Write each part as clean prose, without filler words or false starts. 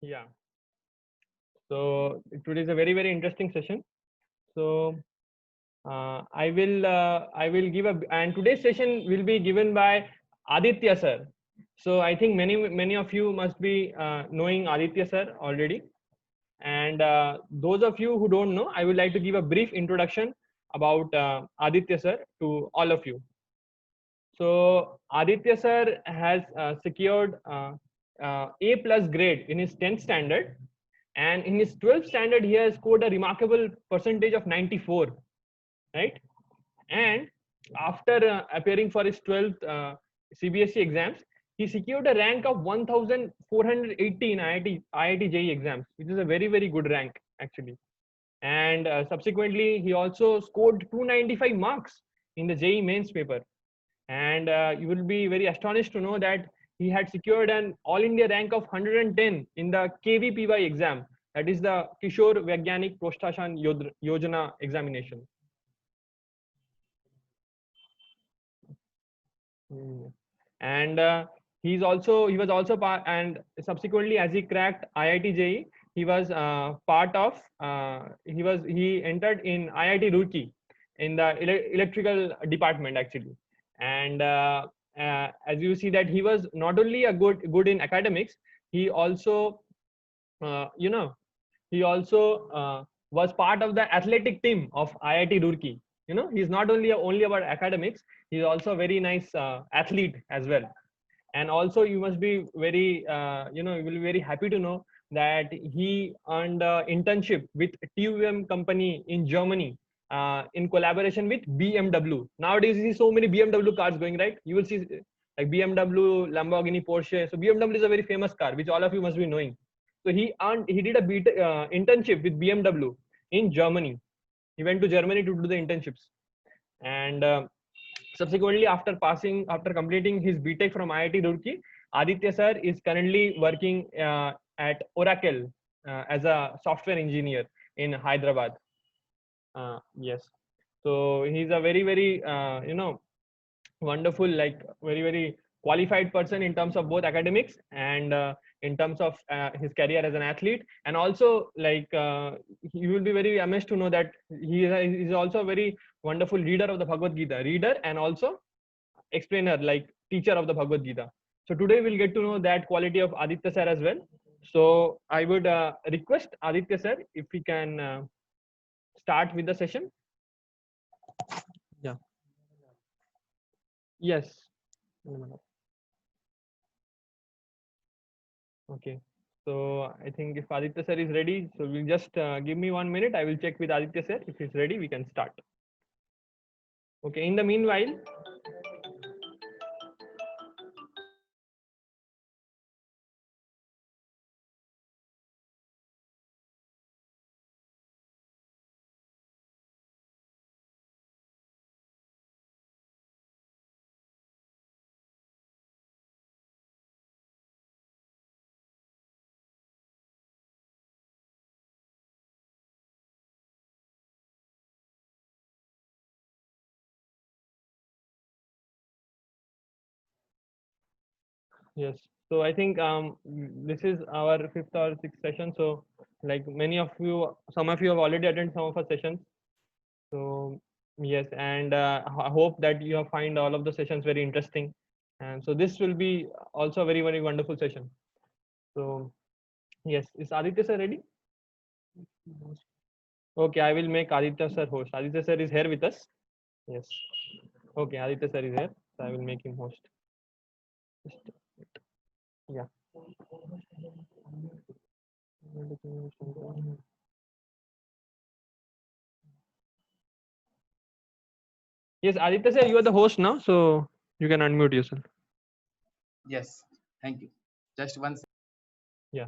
Yeah. So today is a very very interesting session. So I will give a, and today's session will be given by Aditya sir. So I think many of you must be knowing Aditya sir already. And those of you who don't know, I would like to give a brief introduction about Aditya sir to all of you. So Aditya sir has secured A plus grade in his 10th standard, and in his 12th standard he has scored a remarkable percentage of 94, right? And after appearing for his 12th CBSE exams, he secured a rank of 1480 in IIT JEE exams, which is a very very good rank actually. And subsequently he also scored 295 marks in the JEE mains paper. And you will be very astonished to know that he had secured an all India rank of 110 in the KVPY exam, that is the Kishore Vaigyanik Proshtashan Yojana examination. And he was also part, and subsequently as he cracked IIT JEE, he was part of he entered in IIT Roorkee in the electrical department actually. And as you see that he was not only a good in academics, he also you know he also was part of the athletic team of IIT Roorkee. He's not only about academics, he's also a very nice athlete as well. And also you must be very you will be very happy to know that he earned an internship with TUM company in Germany in collaboration with BMW. Nowadays you see so many BMW cars going, right? You will see like BMW, Lamborghini, Porsche. So BMW is a very famous car which all of you must be knowing. So he did a internship with BMW in Germany. He went to Germany to do the internships. And subsequently, after completing his BTech from IIT Roorkee, Aditya sir is currently working at Oracle as a software engineer in Hyderabad. Yes. So he's a very, very, wonderful, like very, very qualified person in terms of both academics and in terms of his career as an athlete. And also, like, you will be very amazed to know that he is also a very wonderful reader of the Bhagavad Gita, reader and also explainer, like teacher of the Bhagavad Gita. So today we'll get to know that quality of Aditya sir as well. So I would request Aditya sir if we can start with the session. Yeah. Yes. Okay. So I think if Aditya sir is ready, so we'll just give me 1 minute. I will check with Aditya sir. If he's ready, we can start. Okay. In the meanwhile, yes. So I think this is our fifth or sixth session. So like many of you, some of you have already attended some of our sessions. So yes, and I hope that you have find all of the sessions very interesting. And so this will be also a very very wonderful session. So yes, is Aditya sir ready? Okay, I will make Aditya sir host. Aditya sir is here with us. Yes. Okay, Aditya sir is here, so I will make him host. Just, yeah. Yes, Aditya sir, you are the host now, so you can unmute yourself. Yes, thank you. Just one second. Yeah.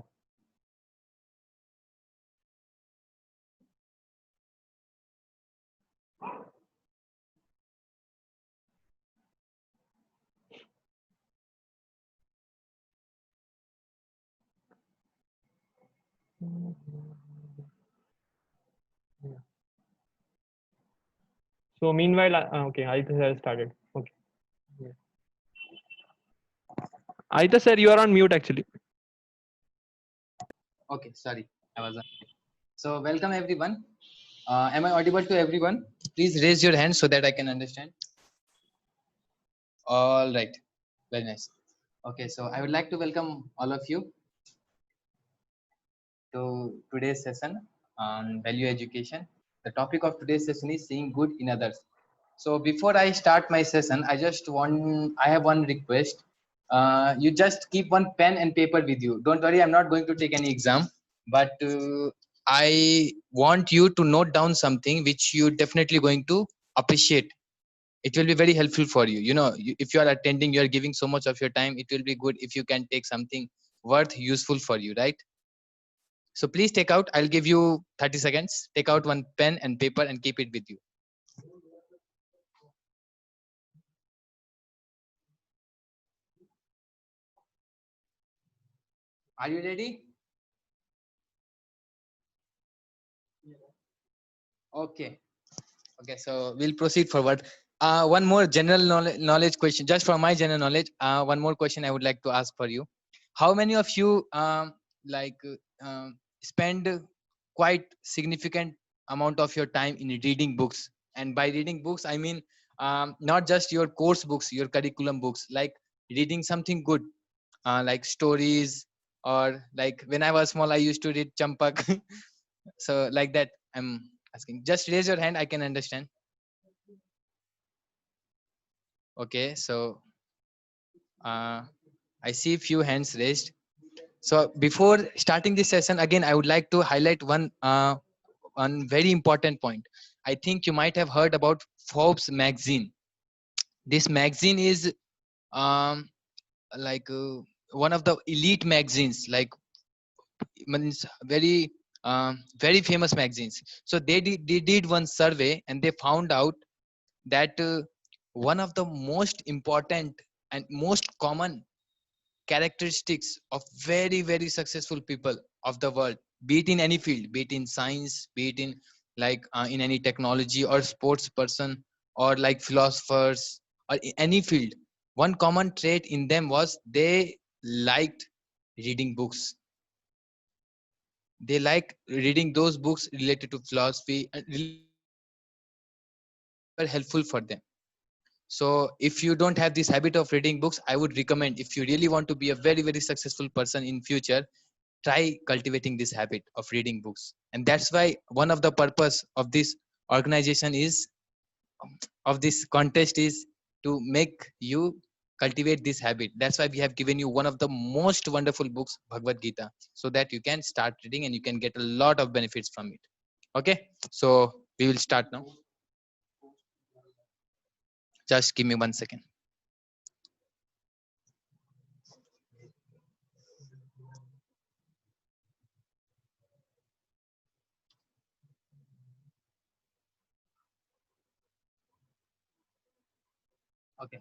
So meanwhile, okay, Aditya sir has started. Okay. Yeah. Aditya sir, you are on mute actually. Okay, sorry, I was on. So welcome everyone. Am I audible to everyone? Please raise your hand so that I can understand. All right, very nice. Okay, so I would like to welcome all of you to today's session on value education. The topic of today's session is seeing good in others. So before I start my session, I have one request. You just keep one pen and paper with you. Don't worry, I'm not going to take any exam, but I want you to note down something which you definitely going to appreciate. It will be very helpful for you. If you are attending, you are giving so much of your time. It will be good if you can take something worth useful for you, right? So please take out. I'll give you 30 seconds. Take out one pen and paper and keep it with you. Are you ready? Okay. Okay, so we'll proceed forward. One more general knowledge question, just for my general knowledge. One more question I would like to ask for you. How many of you like spend quite significant amount of your time in reading books? And by reading books, I mean not just your course books, your curriculum books, like reading something good, like stories, or like when I was small, I used to read Champak. So like that, I'm asking. Just raise your hand. I can understand. Okay, so I see a few hands raised. So before starting this session, again, I would like to highlight one very important point. I think you might have heard about Forbes magazine. This magazine is um, like one of the elite magazines, like means very famous magazines. So they did one survey and they found out that one of the most important and most common characteristics of very successful people of the world, be it in any field, be it in science, be it in like in any technology or sports person, or like philosophers, or any field, one common trait in them was they liked reading books. They like reading those books related to philosophy and were helpful for them. So if you don't have this habit of reading books, I would recommend, if you really want to be a very successful person in future, try cultivating this habit of reading books. And that's why one of the purpose of this organization is, of this contest, is to make you cultivate this habit. That's why we have given you one of the most wonderful books, Bhagavad Gita, so that you can start reading and you can get a lot of benefits from it. Okay, so we will start now. Just give me 1 second. Okay,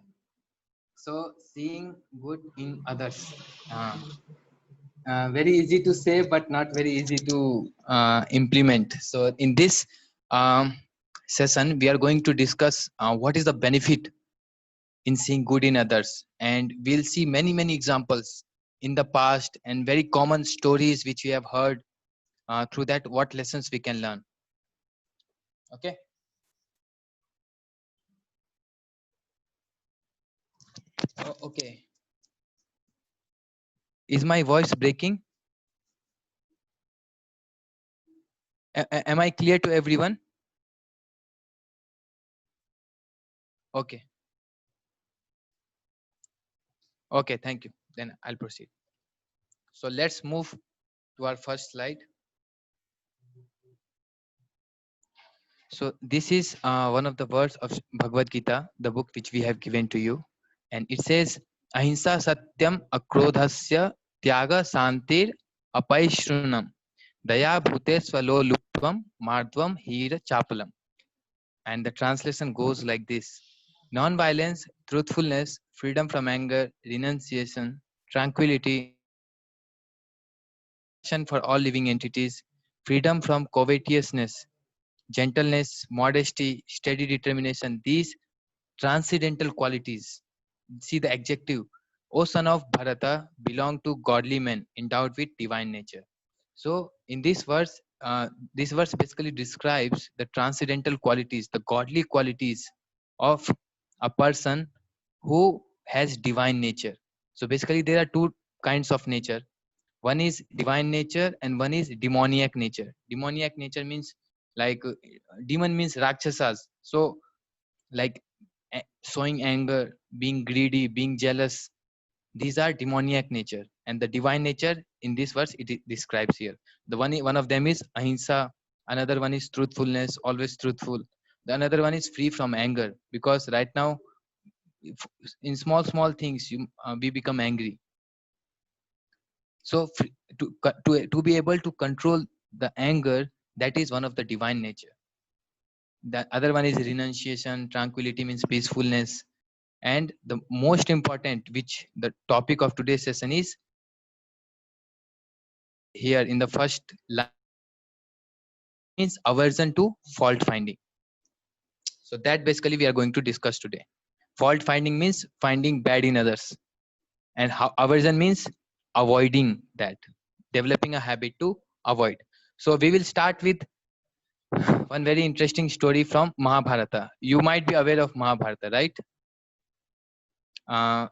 so seeing good in others, very easy to say but not very easy to implement. So in this um, session we are going to discuss what is the benefit in seeing good in others, and we'll see many examples in the past and very common stories which we have heard. Through that, what lessons we can learn. Okay. Okay, is my voice breaking? Am I clear to everyone? Okay. Okay, thank you. Then I'll proceed. So let's move to our first slide. So this is one of the words of Bhagavad Gita, the book which we have given to you, and it says, "Ahimsa satyam akrodhasya tyaga santir apaishrunam daya bhute swalo luptvam mardvam hira chapalam." And the translation goes like this: non-violence, truthfulness, freedom from anger, renunciation, tranquility, compassion for all living entities, freedom from covetousness, gentleness, modesty, steady determination, these transcendental qualities. See the adjective. O son of Bharata, belong to godly men endowed with divine nature. So in this verse basically describes the transcendental qualities, the godly qualities of a person who has divine nature. So basically there are two kinds of nature. One is divine nature and one is demoniac nature. Demoniac nature means like demon means rakshasas. So like showing anger, being greedy, being jealous, these are demoniac nature. And the divine nature in this verse it describes here. One of them is ahimsa, another one is truthfulness, always truthful. The another one is free from anger, because right now in small things we become angry. So to be able to control the anger, that is one of the divine nature. The other one is renunciation, tranquility means peacefulness. And the most important, which the topic of today's session is, here in the first line, means aversion to fault finding. So that basically we are going to discuss today. Fault finding means finding bad in others, and how aversion means avoiding that, developing a habit to avoid. So we will start with one very interesting story from Mahabharata. You might be aware of Mahabharata, right?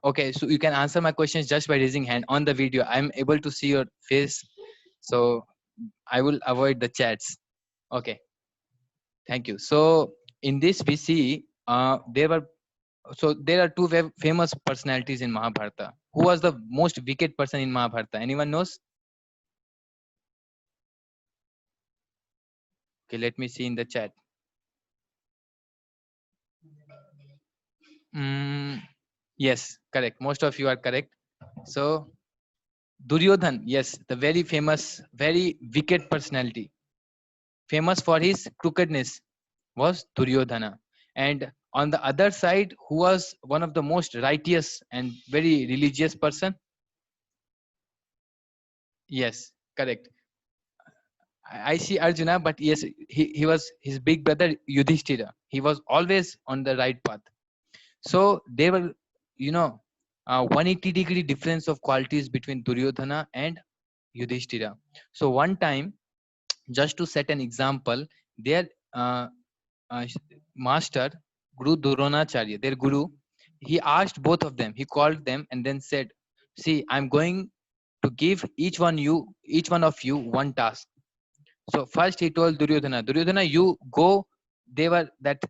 Okay, so you can answer my questions just by raising hand on the video. I'm able to see your face, so I will avoid the chats. Okay, thank you. So in this we see there are two famous personalities in Mahabharata. Who was the most wicked person in Mahabharata? Anyone knows? Okay, let me see in the chat. Yes, correct. Most of you are correct. So Duryodhan, yes, the very famous, very wicked personality, famous for his crookedness, was Duryodhana. And on the other side, who was one of the most righteous and very religious person? Yes, correct. I see Arjuna, but yes, he was his big brother Yudhishthira. He was always on the right path. So they were, you know, 180-degree difference of qualities between Duryodhana and Yudhishthira. So one time, just to set an example, their uh, master, Guru Dronacharya, their guru, he asked both of them. He called them and then said, "See, I'm going to give each one of you one task." So first he told Duryodhana, Duryodhana, you go. They were that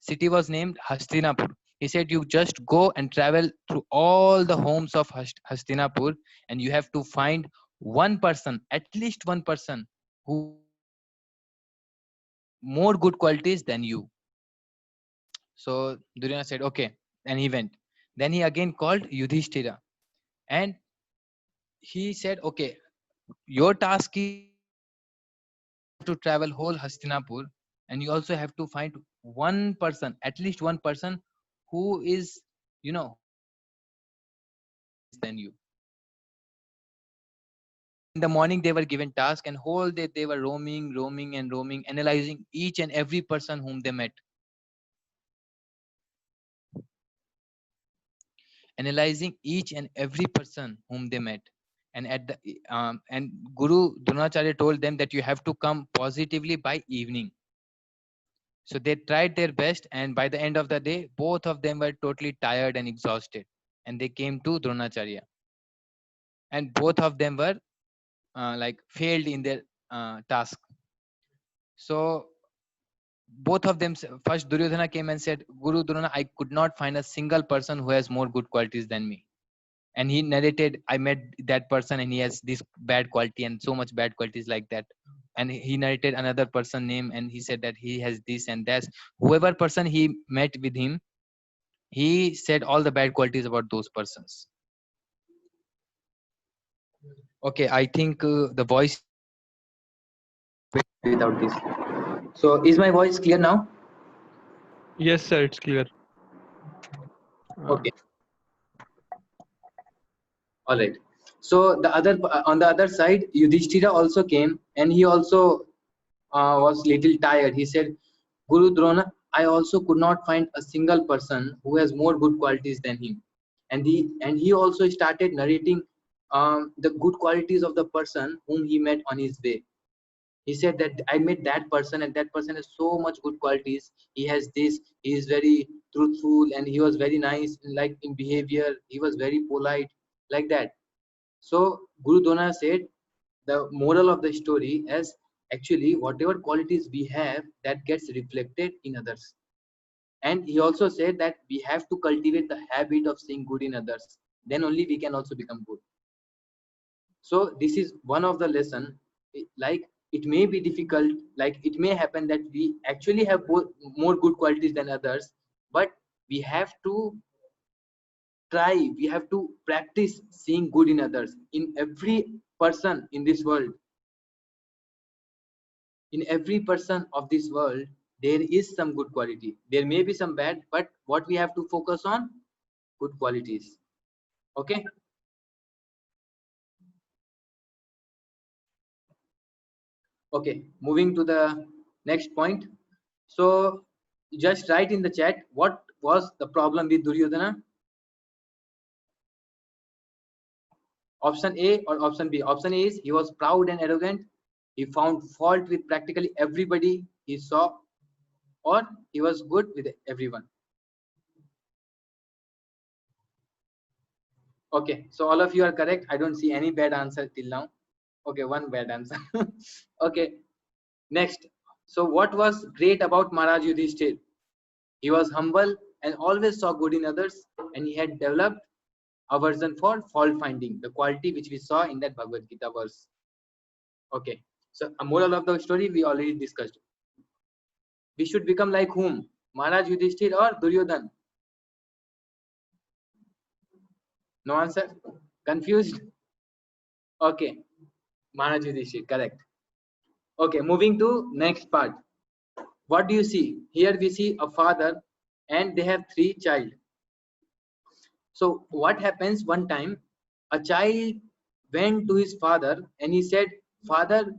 city was named Hastinapur. He said, you just go and travel through all the homes of Hastinapur, and you have to find one person, at least one person, who more good qualities than you. So Duryodhana said, okay, and he went. Then he again called Yudhishthira, and he said, okay, your task is to travel whole Hastinapur, and you also have to find one person, at least one person, who is, than you. In the morning, they were given task, and whole day they were roaming, analyzing each and every person whom they met. Analyzing each and every person whom they met. And at the and Guru Dronacharya told them that you have to come positively by evening. So they tried their best, and by the end of the day, both of them were totally tired and exhausted. And they came to Dronacharya, and both of them were like failed in their task. So both of them, first Duryodhana came and said, Guru Drona, I could not find a single person who has more good qualities than me. And he narrated, I met that person and he has this bad quality and so much bad qualities like that. And he narrated another person name and he said that he has this and that. Whoever person he met with him, he said all the bad qualities about those persons. Okay, I think the voice without this. So is my voice clear now? Yes, sir, it's clear. Okay. All right. So the other on the other side, Yudhishthira also came, and he also was little tired. He said, Guru Drona, I also could not find a single person who has more good qualities than him. And he also started narrating the good qualities of the person whom he met on his way. He said that I met that person and that person has so much good qualities. He has this, he is very truthful and he was very nice like in behavior, he was very polite, like that. So Guru Dona said the moral of the story is actually whatever qualities we have, that gets reflected in others. And he also said that we have to cultivate the habit of seeing good in others, then only we can also become good. So this is one of the lesson. Like it may be difficult, like it may happen that we actually have more good qualities than others, but we have to try, we have to practice seeing good in others. In every person in this world, in every person of this world, there is some good quality. There may be some bad, but what we have to focus on, good qualities. Okay. Okay, moving to the next point. So just write in the chat what was the problem with Duryodhana. Option A or option B. Option A is he was proud and arrogant. He found fault with practically everybody he saw, or he was good with everyone. Okay, so all of you are correct. I don't see any bad answer till now. Okay, one bad answer. Okay, next. So what was great about Maharaj Yudhishthir? He was humble and always saw good in others, and he had developed aversion for fault finding, the quality which we saw in that Bhagavad Gita verse. Okay, so a moral of the story we already discussed. We should become like whom? Maharaj Yudhishthir or Duryodhan? No answer? Confused? Okay, Maharaj Yudhishthir, correct. Okay, moving to next part. What do you see? Here we see a father and they have 3 children. So what happens one time, a child went to his father and he said, Father,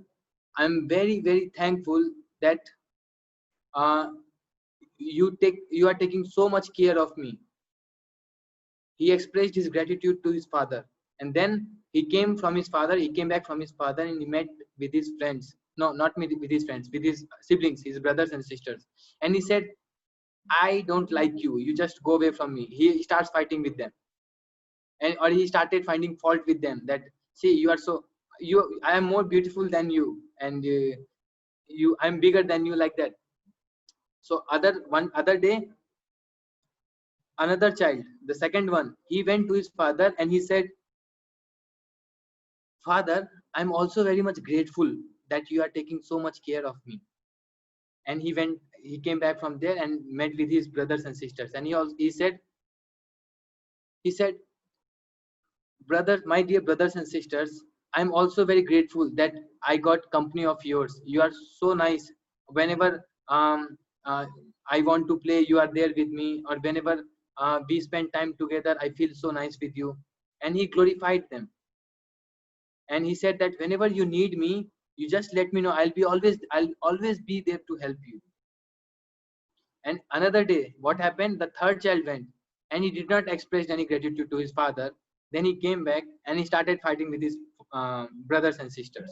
I'm very, very thankful that uh, you are taking so much care of me. He expressed his gratitude to his father, and then he came back from his father and he met with his friends. No, not with his friends, with his siblings, his brothers and sisters. And he said, I don't like you, you just go away from me. He starts fighting with them, and or he started finding fault with them, that see, you are so, I am more beautiful than you, and I'm bigger than you, like that. So other day, another child, the second one, he went to his father and he said, Father, I'm also very much grateful that you are taking so much care of me. And he came back from there and met with his brothers and sisters, and he said, brother, my dear brothers and sisters, I'm also very grateful that I got company of yours. You are so nice. Whenever uh, I want to play, you are there with me, or whenever we spend time together, I feel so nice with you. And he glorified them, and he said that whenever you need me, you just let me know. I'll always be there to help you. And another day, what happened? The third child went, and he did not express any gratitude to his father. Then he came back and he started fighting with his brothers and sisters.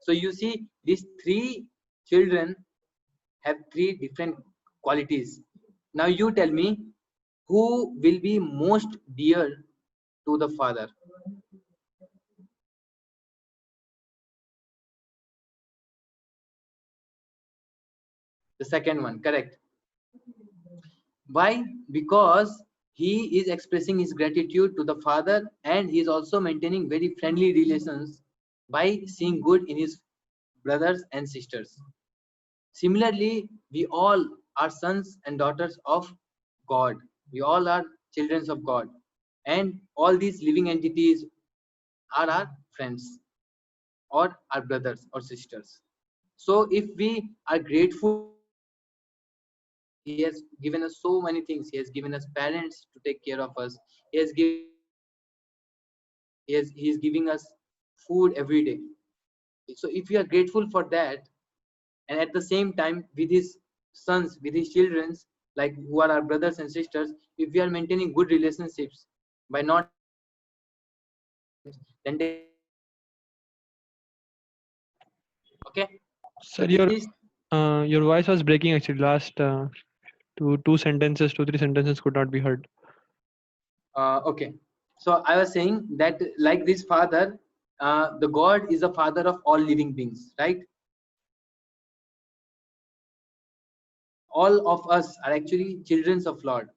So you see, these 3 children have 3 different qualities. Now you tell me, who will be most dear to the father? The second one, correct. Why? Because he is expressing his gratitude to the father, and he is also maintaining very friendly relations by seeing good in his brothers and sisters. Similarly, we all are sons and daughters of God. We all are children of God. And all these living entities are our friends or our brothers or sisters. So if we are grateful, he has given us so many things. He has given us parents to take care of us. He has given he is giving us food every day. So if we are grateful for that, and at the same time with his sons, with his children, like who are our brothers and sisters, if we are maintaining good relationships by not, then they okay. So Sir, this is your voice was breaking actually. Last two sentences, 2 3 sentences could not be heard. okay. So I was saying that like this father, the God is the father of all living beings, right? All of us are actually children of Lord.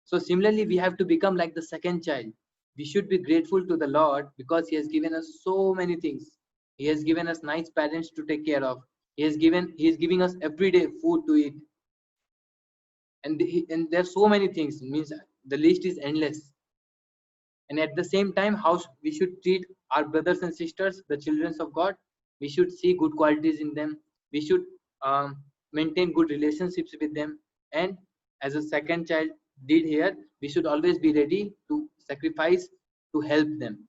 So similarly, we have to become like the second child. We should be grateful to the Lord because He has given us so many things. He has given us nice parents to take care of. He is giving us everyday food to eat, and there are so many things. Means the list is endless. And at the same time, how we should treat our brothers and sisters, the children of God. We should see good qualities in them. We should maintain good relationships with them. And as a second child did here, we should always be ready to sacrifice to help them.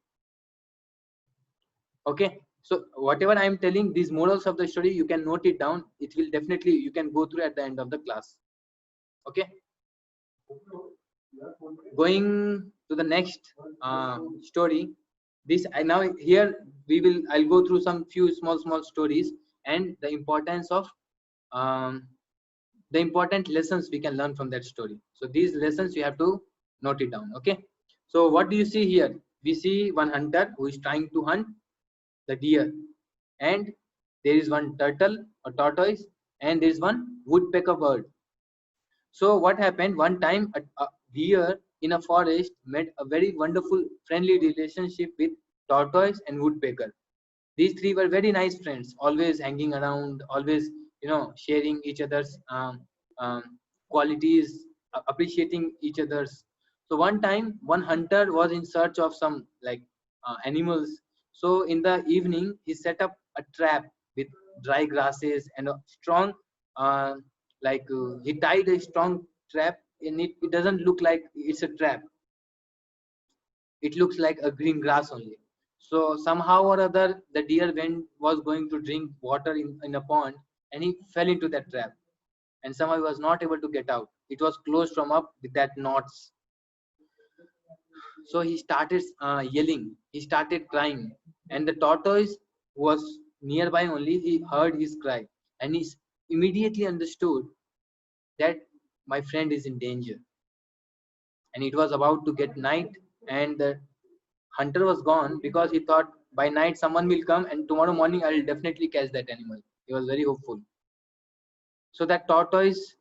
Okay. So whatever I am telling, these morals of the story, you can note it down. It will definitely, you can go through at the end of the class. Okay. Going to the next story. This I now here I'll go through some few small stories and the importance of um, the important lessons we can learn from that story. So these lessons you have to note it down. Okay. So what do you see here? We see one hunter who is trying to hunt the deer, and there is one turtle or tortoise, and there is one woodpecker bird. So what happened one time, a deer in a forest made a very wonderful friendly relationship with tortoise and woodpecker. These three were very nice friends, always hanging around, always sharing each other's qualities, appreciating each other's. So one time, one hunter was in search of some like animals. So in the evening, he set up a trap with dry grasses and a strong, uh, he tied a strong trap, and it doesn't look like it's a trap. It looks like a green grass only. So somehow or other, the deer was going to drink water in a pond, and he fell into that trap. And somehow he was not able to get out. It was closed from up with that knots. So he started yelling. He started crying, and the tortoise who was nearby only. He heard his cry, and he immediately understood that my friend is in danger. And it was about to get night, and the hunter was gone because he thought by night someone will come and tomorrow morning I will definitely catch that animal. He was very hopeful. So that tortoise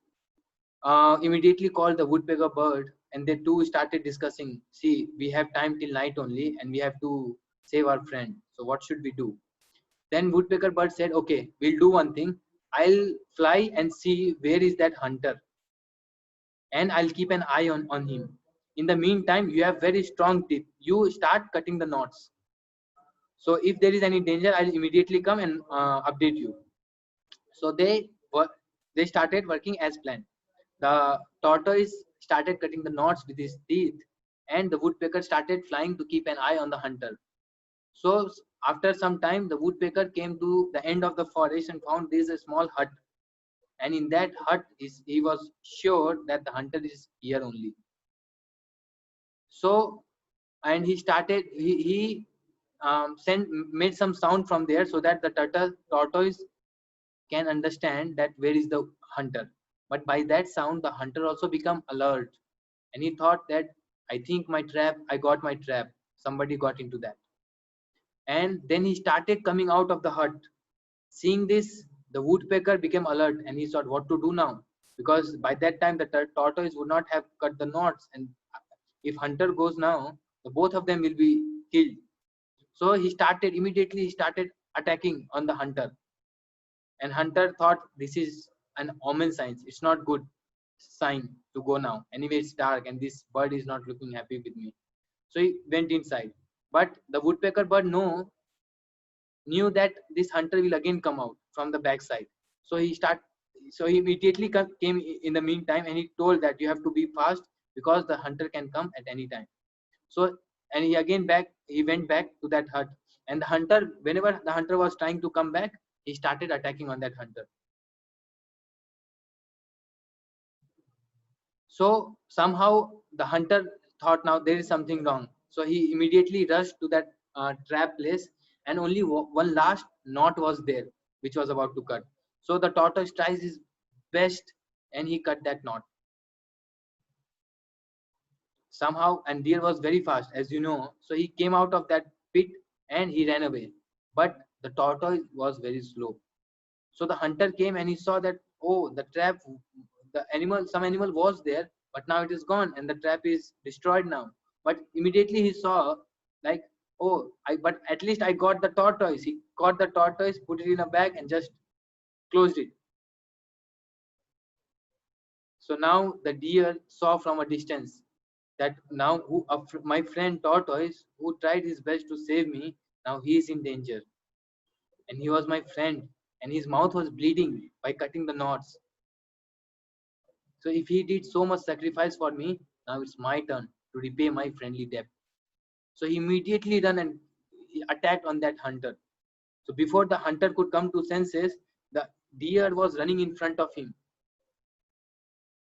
immediately called the woodpecker bird, and they two started discussing. See, we have time till night only, and we have to save our friend. So what should we do? Then woodpecker bird said, "Okay, we'll do one thing. I'll fly and see where is that hunter, and I'll keep an eye on him. In the meantime, you have very strong teeth. You start cutting the knots. So if there is any danger, I'll immediately come and update you." So they started working as planned. The tortoise started cutting the knots with his teeth, and the woodpecker started flying to keep an eye on the hunter. So after some time, the woodpecker came to the end of the forest and found there is a small hut. And in that hut, he was sure that the hunter is here only. So, and he started, he made some sound from there so that the tortoise can understand that where is the hunter. But by that sound, the hunter also become alert, and he thought that I got my trap. Somebody got into that. And then he started coming out of the hut. Seeing this, the woodpecker became alert, and he thought what to do now, because by that time the tortoise would not have cut the knots, and if hunter goes now, the both of them will be killed. So he started attacking on the hunter. And hunter thought this is an omen sign. It's not good sign to go now. Anyway, it's dark and this bird is not looking happy with me. So he went inside. But the woodpecker bird knew that this hunter will again come out from the backside. So he immediately came in the meantime, and he told that you have to be fast because the hunter can come at any time. So, and he went back to that hut, and the hunter, whenever the hunter was trying to come back, he started attacking on that hunter. So somehow the hunter thought now there is something wrong. So he immediately rushed to that trap place, and only one last knot was there, which was about to cut. So the tortoise tries his best, and he cut that knot somehow. And deer was very fast, as you know, so he came out of that pit and he ran away. But the tortoise was very slow. So the hunter came and he saw that, oh, the trap, the animal, some animal was there, but now it is gone and the trap is destroyed now. But immediately he saw, like, oh, but at least I got the tortoise. He caught the tortoise, put it in a bag, and just closed it. So now the deer saw from a distance that now my friend tortoise, who tried his best to save me, now he is in danger. And he was my friend, and his mouth was bleeding by cutting the knots. So if he did so much sacrifice for me, now it's my turn to repay my friendly debt. So he immediately ran and he attacked on that hunter. So before the hunter could come to senses, the deer was running in front of him,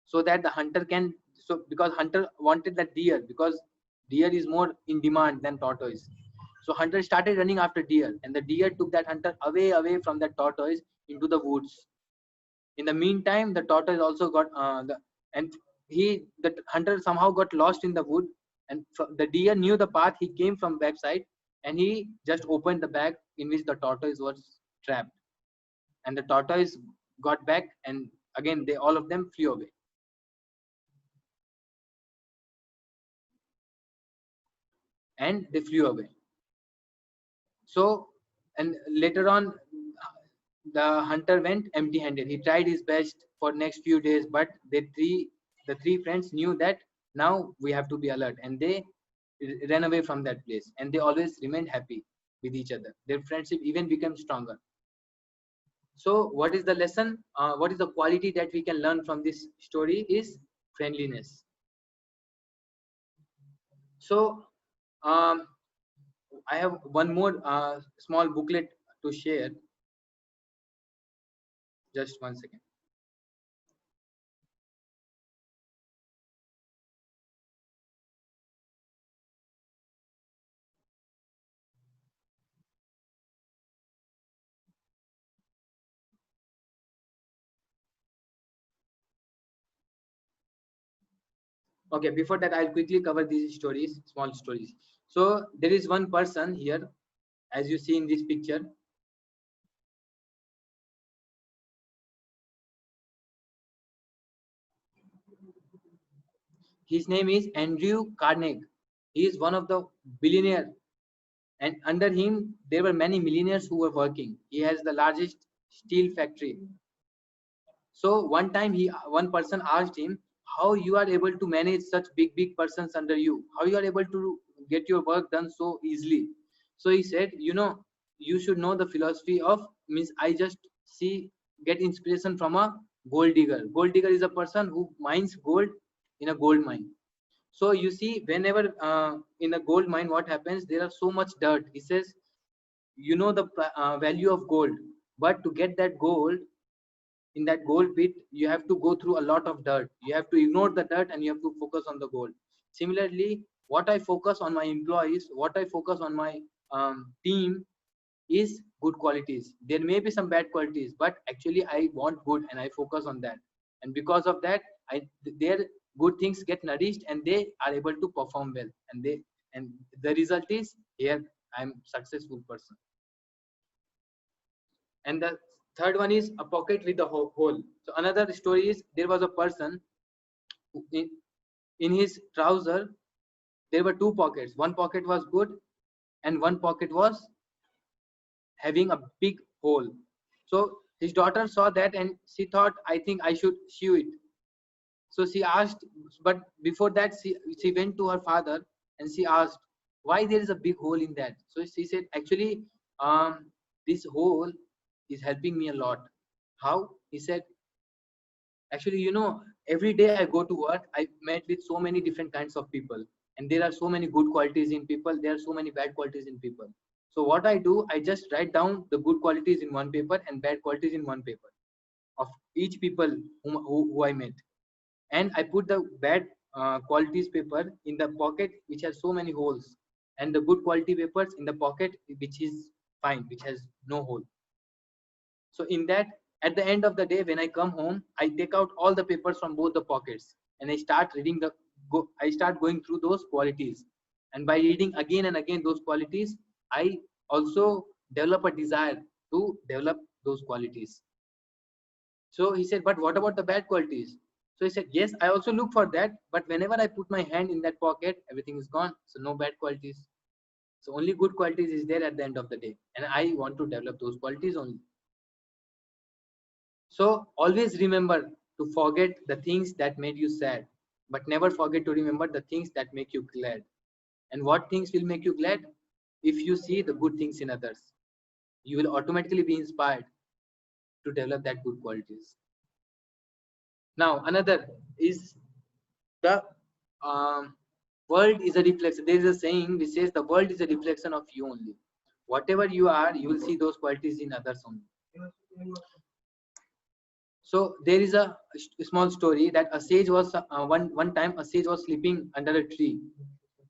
so that the hunter can, so because hunter wanted that deer, because deer is more in demand than tortoise. So hunter started running after deer, and the deer took that hunter away from that tortoise into the woods. In the meantime, the tortoise also got and the hunter somehow got lost in the wood, and the deer knew the path. He came from backside, and he just opened the bag in which the tortoise was trapped, and the tortoise got back, and again they all of them flew away. And they flew away. So, and later on, the hunter went empty-handed. He tried his best for next few days, but the three friends knew that now we have to be alert, and they ran away from that place. And they always remained happy with each other. Their friendship even became stronger. So, what is the lesson? What is the quality that we can learn from this story? Is friendliness. So, um, I have one more small booklet to share. Just 1 second. Okay, before that, I'll quickly cover these stories, small stories. So there is one person here, as you see in this picture. His name is Andrew Carnegie. He is one of the billionaire, and under him there were many millionaires who were working. He has the largest steel factory. So one person asked him, how you are able to manage such big persons under you, how you are able to get your work done so easily. So he said, you should know the philosophy of, means I just get inspiration from a gold digger. Gold digger is a person who mines gold in a gold mine. So you see, whenever in a gold mine, what happens, there are so much dirt. He says, the value of gold, but to get that gold in that gold pit, you have to go through a lot of dirt. You have to ignore the dirt and you have to focus on the gold. Similarly, what I focus on my employees, what I focus on my team is good qualities. There may be some bad qualities, but actually I want good and I focus on that. And because of that, their good things get nourished and they are able to perform well. And the result is, here I'm successful person. And the third one is a pocket with a hole. So another story is, there was a person who in his trouser there were two pockets. One pocket was good and one pocket was having a big hole. So his daughter saw that and she thought, I think I should sew it. So she asked, but before that she went to her father and she asked, why there is a big hole in that. So she said, actually, this hole is helping me a lot. How? He said, actually, every day I go to work, I met with so many different kinds of people, and there are so many good qualities in people, there are so many bad qualities in people. So what I do, I just write down the good qualities in one paper and bad qualities in one paper of each people who I met, and I put the bad qualities paper in the pocket which has so many holes, and the good quality papers in the pocket, which is fine, which has no hole. So in that, at the end of the day, when I come home, I take out all the papers from both the pockets and I start reading I start going through those qualities. And by reading again and again those qualities, I also develop a desire to develop those qualities. So he said, but what about the bad qualities? So he said, yes, I also look for that, but whenever I put my hand in that pocket, everything is gone. So no bad qualities. So only good qualities is there at the end of the day. And I want to develop those qualities only. So always remember to forget the things that made you sad, but never forget to remember the things that make you glad. And what things will make you glad? If you see the good things in others, you will automatically be inspired to develop that good qualities. Now, another is the world is a reflection. There is a saying which says the world is a reflection of you only. Whatever you are, you will see those qualities in others only. So there is a small story that a sage was one time a sage was sleeping under a tree.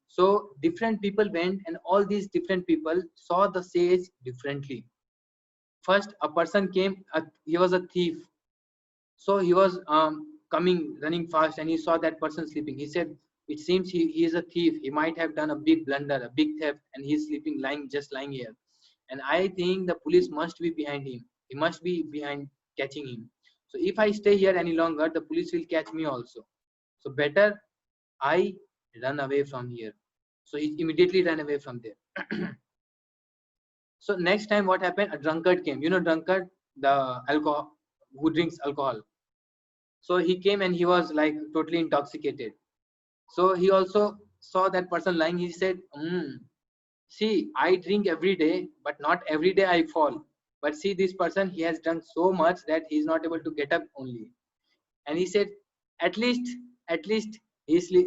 So different people went, and all these different people saw the sage differently. First, a person came. He was a thief. So he was running fast, and he saw that person sleeping. He said, "It seems he is a thief. He might have done a big blunder, a big theft, and he's sleeping, just lying here. And I think the police must be behind him. He must be behind catching him. So if I stay here any longer, the police will catch me also. So better I run away from here." So he immediately ran away from there. So next time what happened? A drunkard came. You know, drunkard, the alcohol, who drinks alcohol. So he came and he was like totally intoxicated. So he also saw that person lying. He said, see, I drink every day, but not every day I fall. But see, this person, he has drunk so much that he is not able to get up only. And he said, at least, at least,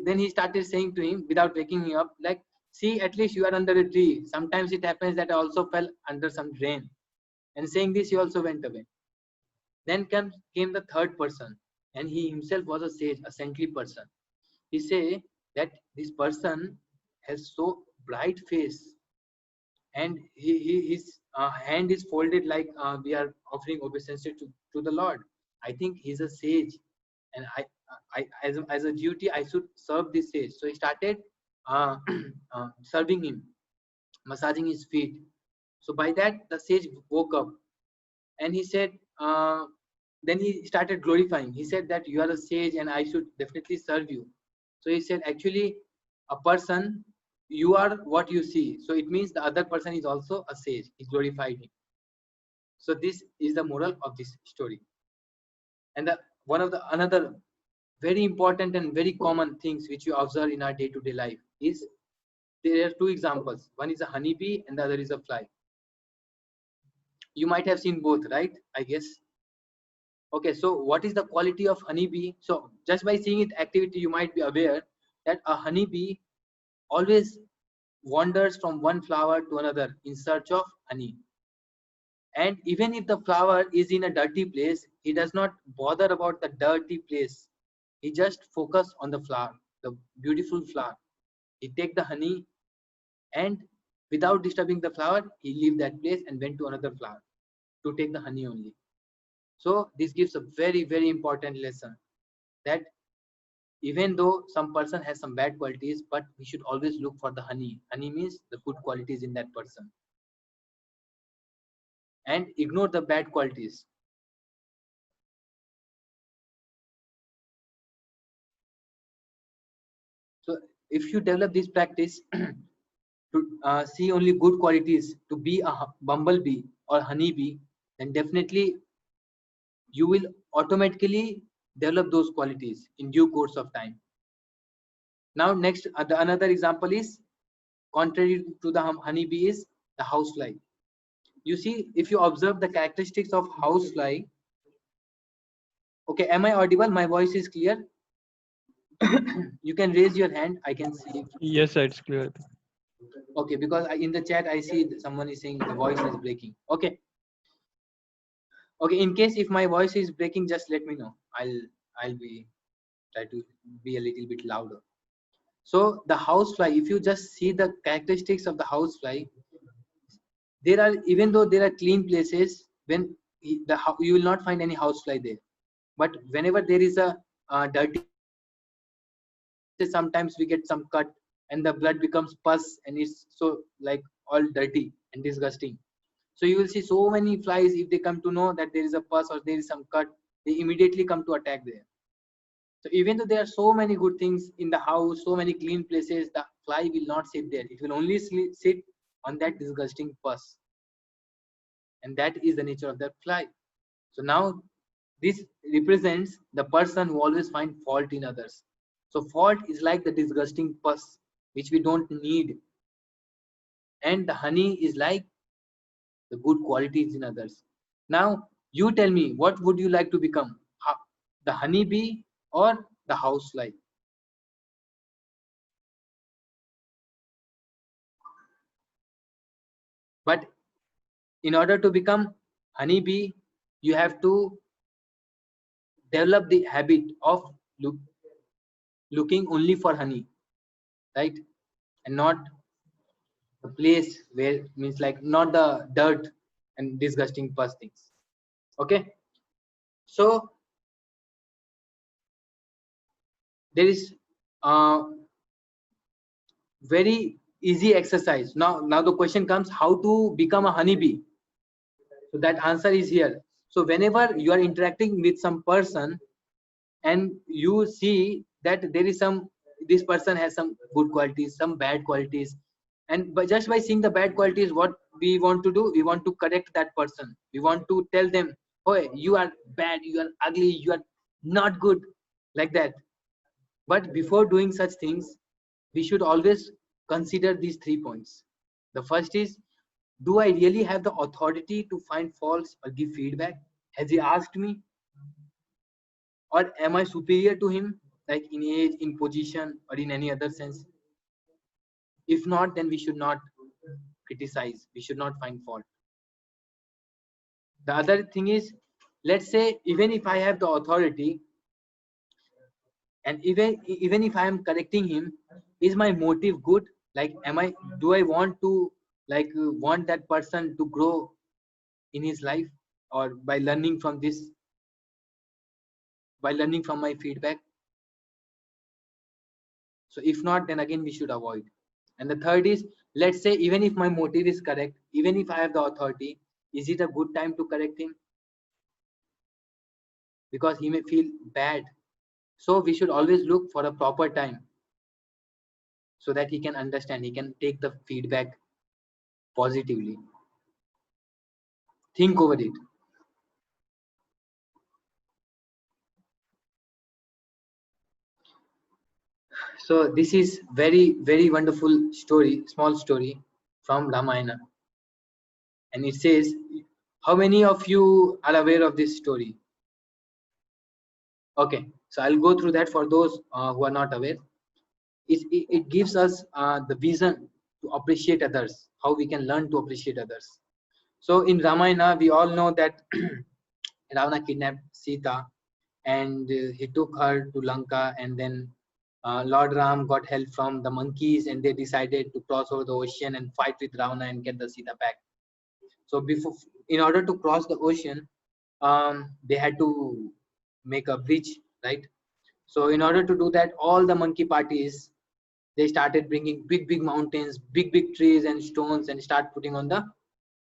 then he started saying to him without waking him up, like, see, at least you are under a tree. Sometimes it happens that I also fell under some drain. And saying this, he also went away. Then came the third person, and he himself was a sage, a saintly person. He say that this person has so bright face, and his hand is folded like we are offering obeisance to the Lord. I think he's a sage, and as a duty I should serve this sage. So he started uh, serving him, massaging his feet. So by that the sage woke up, and he said, then he started glorifying. He said that you are a sage and I should definitely serve you. So he said, actually, a person, you are what you see. So it means the other person is also a sage. He glorified him. So this is the moral of this story. And another very important and very common things which you observe in our day-to-day life is, there are two examples. One is a honeybee and the other is a fly. You might have seen both, right? I guess. Okay, so what is the quality of honeybee? So just by seeing its activity, you might be aware that a honeybee always wanders from one flower to another in search of honey. And even if the flower is in a dirty place, he does not bother about the dirty place. He just focus on the flower, the beautiful flower. He take the honey, and without disturbing the flower, he leave that place and went to another flower to take the honey only. So this gives a very, very important lesson that even though some person has some bad qualities, but we should always look for the honey. Honey means the good qualities in that person, and ignore the bad qualities. So if you develop this practice to see only good qualities, to be a bumblebee or honeybee, then definitely you will automatically develop those qualities in due course of time. Now next, another example is, contrary to the honeybee, is the housefly. You see, if you observe the characteristics of housefly, okay, am I audible? My voice is clear? You can raise your hand, I can see. Yes, sir, it's clear. Okay, because in the chat I see someone is saying the voice is breaking. Okay. Okay, in case if my voice is breaking, just let me know. I'll be try to be a little bit louder. So the housefly, if you just see the characteristics of the housefly, there are, even though there are clean places, when you will not find any housefly there. But whenever there is a dirty place, let's say sometimes we get some cut and the blood becomes pus and it's so like all dirty and disgusting. So you will see so many flies, if they come to know that there is a pus or there is some cut, they immediately come to attack there. So even though there are so many good things in the house, so many clean places, the fly will not sit there. It will only sit on that disgusting pus. And that is the nature of that fly. So now this represents the person who always finds fault in others. So fault is like the disgusting pus, which we don't need. And the honey is like the good qualities in others. Now, you tell me, what would you like to become? The honeybee or the housefly? But in order to become honeybee, you have to develop the habit of looking only for honey, right? And not the place where, means like not the dirt and disgusting pus things. Okay, so there is very easy exercise. Now the question comes, how to become a honeybee? So that answer is here. So whenever you are interacting with some person and you see that there is some, this person has some good qualities, some bad qualities, and just by seeing the bad qualities, what we want to do, we want to correct that person. We want to tell them, oh, you are bad, you are ugly, you are not good, like that. But before doing such things, we should always consider these 3 points. The first is, do I really have the authority to find faults or give feedback? Has he asked me? Or am I superior to him, like in age, in position, or in any other sense? If not, then we should not criticize, we should not find fault. The other thing is, let's say even if I have the authority, and even if I am correcting him, is my motive good? Like, do I want to, like, want that person to grow in his life, or by learning from this, by learning from my feedback? So if not, then again we should avoid. And the third is, let's say even if my motive is correct, even if I have the authority, is it a good time to correct him? Because he may feel bad. So we should always look for a proper time, so that he can understand, he can take the feedback positively. Think over it. So this is very wonderful story, small story from Ramayana. And it says, how many of you are aware of this story? Okay, so I'll go through that for those who are not aware. It gives us the vision to appreciate others, how we can learn to appreciate others. So in Ramayana, we all know that Ravana kidnapped Sita, and he took her to Lanka, and then Lord Ram got help from the monkeys, and they decided to cross over the ocean and fight with Ravana and get the Sita back. So in order to cross the ocean, they had to make a bridge, right? So in order to do that, all the monkey parties, they started bringing big mountains, big trees and stones, and start putting on the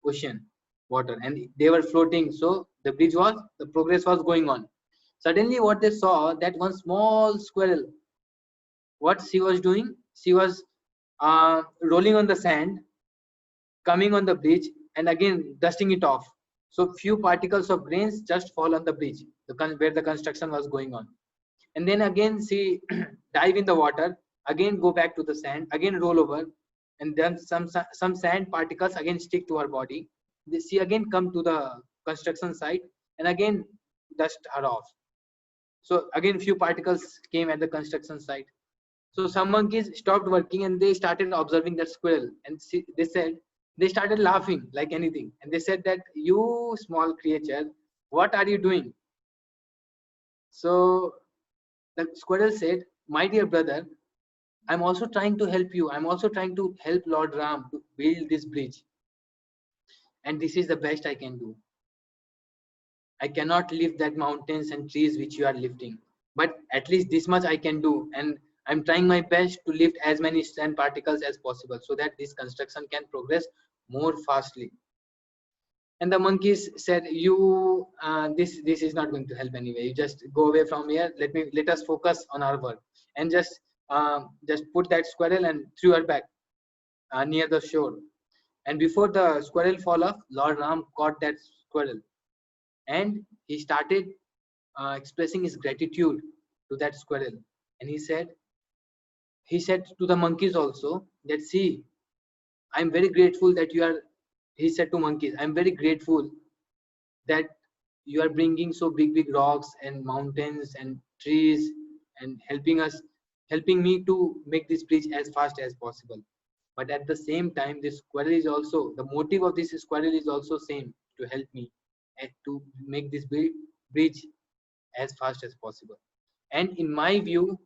ocean water, and they were floating. So the progress was going on. Suddenly what they saw, that one small squirrel, what she was doing, she was rolling on the sand, coming on the bridge, and again dusting it off. So few particles of grains just fall on the bridge, where the construction was going on. And then again she dive in the water, again go back to the sand, again roll over, and then some sand particles again stick to her body. She again come to the construction site and again dust her off. So again few particles came at the construction site. So some monkeys stopped working and they started observing that squirrel, and they started laughing like anything, and they said that, you small creature, what are you doing? So the squirrel said, my dear brother, I'm also trying to help you. I'm also trying to help Lord Ram to build this bridge. And this is the best I can do. I cannot lift that mountains and trees which you are lifting. But at least this much I can do. And I'm trying my best to lift as many sand particles as possible so that this construction can progress more fastly. And the monkeys said, you this is not going to help anyway. You just go away from here. Let us focus on our work. And just put that squirrel and threw her back near the shore. And before the squirrel fall off, Lord Ram caught that squirrel, and he started expressing his gratitude to that squirrel. And he said to the monkeys also that, see, I'm very grateful that you are, he said to monkeys, I'm very grateful that you are bringing so big rocks and mountains and trees and helping me to make this bridge as fast as possible. But at the same time, this squirrel is also, the motive of this squirrel is also same, to help me and to make this bridge as fast as possible. And in my view,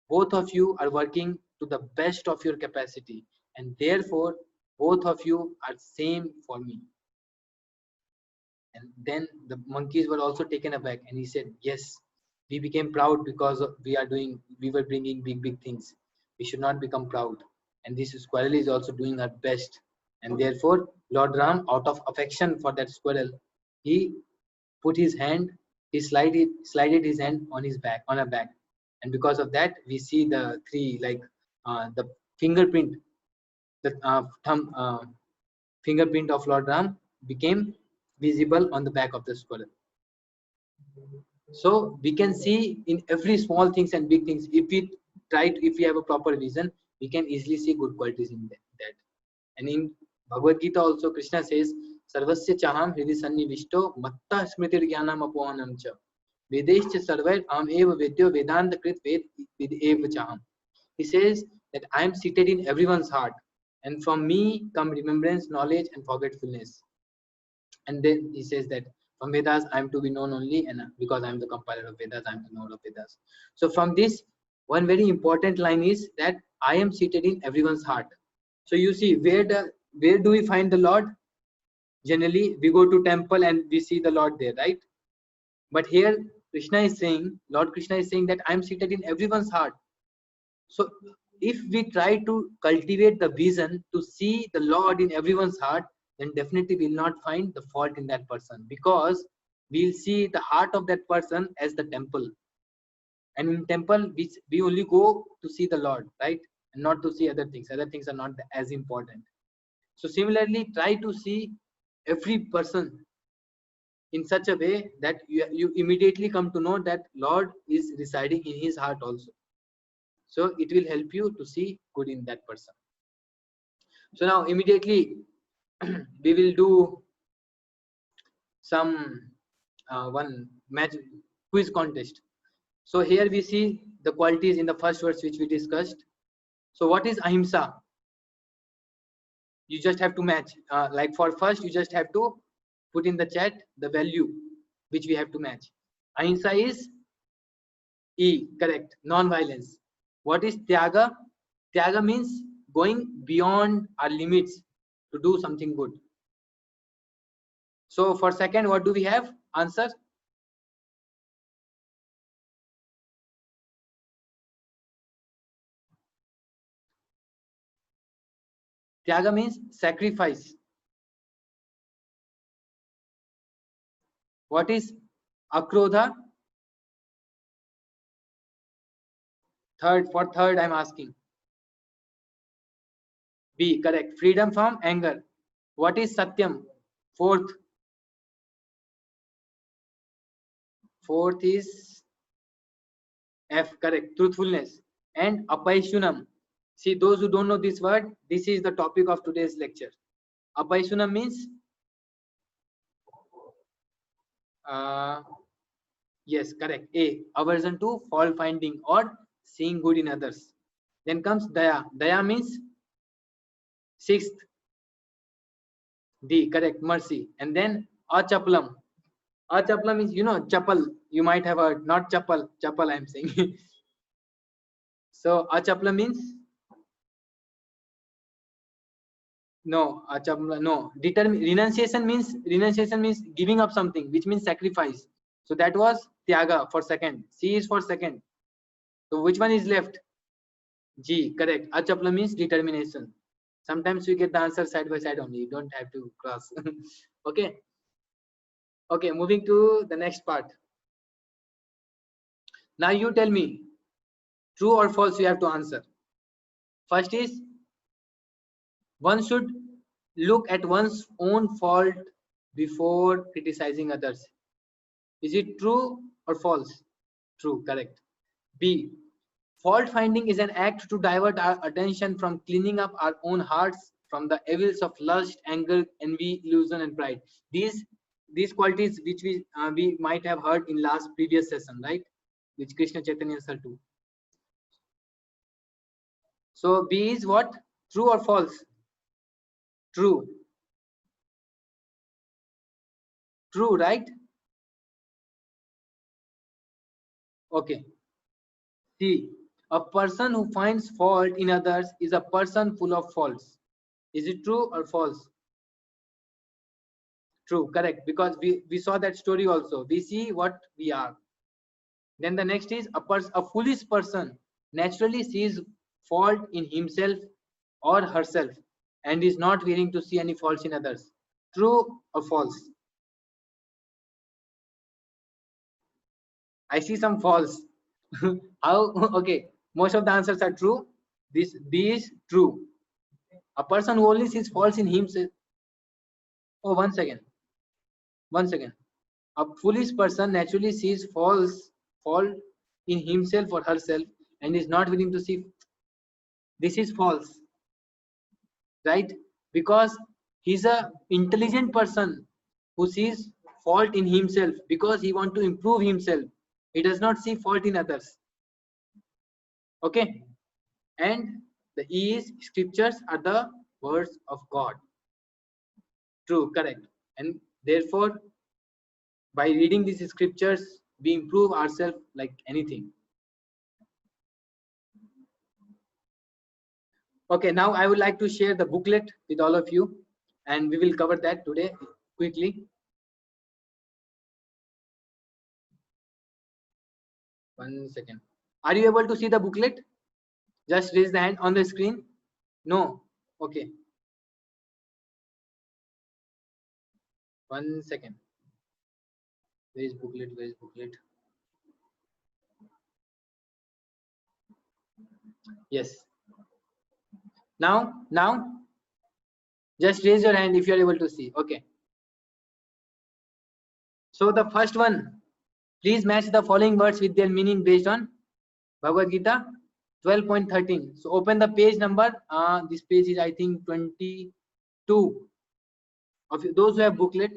both of you are working to the best of your capacity, and therefore both of you are same for me. And then the monkeys were also taken aback, and he said, yes, we became proud because we were bringing big things. We should not become proud. And this squirrel is also doing her best. And therefore, Lord Ram, out of affection for that squirrel, he put his hand, he slided his hand on her back. And because of that, we see the three, like the fingerprint, the fingerprint of Lord Ram became visible on the back of the squirrel. So we can see in every small things and big things, if we have a proper vision, we can easily see good qualities in that. And in Bhagavad Gita also, Krishna says, Sarvasya chaham hridi sannivishto matta smritir jnanam apohanam cha vedescha sarvair am eva vedyo vedanta krit ved eva chaham. He says that I am seated in everyone's heart, and from me come remembrance, knowledge, and forgetfulness. And then he says that from Vedas I am to be known only, and because I am the compiler of Vedas, I am the knower of Vedas. So from this, one very important line is that I am seated in everyone's heart. So you see, where do we find the Lord? Generally, we go to temple and we see the Lord there, right? But here, Lord Krishna is saying that I am seated in everyone's heart. So if we try to cultivate the vision to see the Lord in everyone's heart, then definitely we will not find the fault in that person, because we'll see the heart of that person as the temple. And in temple, we only go to see the Lord, right? And not to see other things. Other things are not as important. So similarly, try to see every person in such a way that you immediately come to know that Lord is residing in his heart also. So it will help you to see good in that person. So now immediately we will do some one magic quiz contest. So here we see the qualities in the first verse which we discussed. So what is ahimsa? You just have to match. Like for first, you just have to put in the chat the value which we have to match. Ahimsa is E, correct, non-violence. What is tyaga? Tyaga means going beyond our limits to do something good. So for second, what do we have? Answer. Tyaga means sacrifice. What is akrodha? For third, I'm asking. B, correct. Freedom from anger. What is satyam? Fourth is F, correct. Truthfulness. And apaishunam. See, those who don't know this word, this is the topic of today's lecture. Apaishunam means yes, correct. A, aversion to fault finding or seeing good in others. Then comes daya. Daya means sixth. D, correct. Mercy. And then achaplam. Achaplam means, chapal. You might have heard, not chapal. Chapal, I'm saying. So achaplam means No, no. Renunciation means giving up something, which means sacrifice. So that was tyaga for second. C is for second. So which one is left? G, correct. Achapla means determination. Sometimes we get the answer side by side only. You don't have to cross. Okay. Okay, moving to the next part. Now you tell me, true or false you have to answer. First is, one should look at one's own fault before criticizing others. Is it true or false? True, correct. B, fault finding is an act to divert our attention from cleaning up our own hearts from the evils of lust, anger, envy, illusion, and pride. These qualities which we might have heard in last previous session, right? Which Krishna Chaitanya sir too. So B is what? True or false? True. True, right? Okay. C, a person who finds fault in others is a person full of faults. Is it true or false? True, correct. Because we saw that story also. We see what we are. Then the next is, a foolish person naturally sees fault in himself or herself and is not willing to see any faults in others. True or false? I see some false. How? Okay, most of the answers are true. This B is true. A person who only sees faults in himself. Oh, one second. A foolish person naturally sees fault in himself or herself and is not willing to see. This is false, right? Because he's a intelligent person who sees fault in himself because he wants to improve himself. He does not see fault in others. Okay, and the E is, scriptures are the words of God. True, correct. And therefore, by reading these scriptures, we improve ourselves like anything. Okay, now I would like to share the booklet with all of you, and we will cover that today quickly. One second. Are you able to see the booklet? Just raise the hand on the screen. No. Okay. One second. Where is booklet? Where is booklet? Yes. Now, just raise your hand if you are able to see. Okay. So the first one, please match the following words with their meaning based on Bhagavad Gita 12.13. So open the page number. This page is, I think, 22. Of those who have booklet,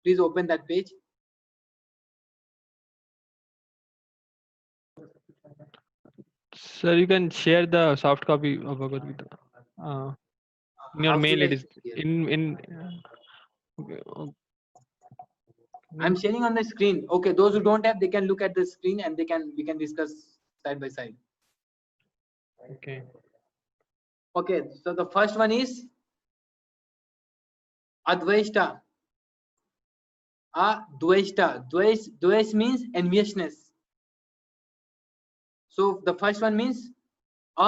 please open that page. Sir, you can share the soft copy of Bhagavad Gita. In your How mail, should I it is share? in. Okay. I'm sharing on the screen. Okay, those who don't have, they can look at the screen and we can discuss side by side. Okay. Okay, so the first one Advaishta. Advaishta. Dvesh means enviousness. So the first one means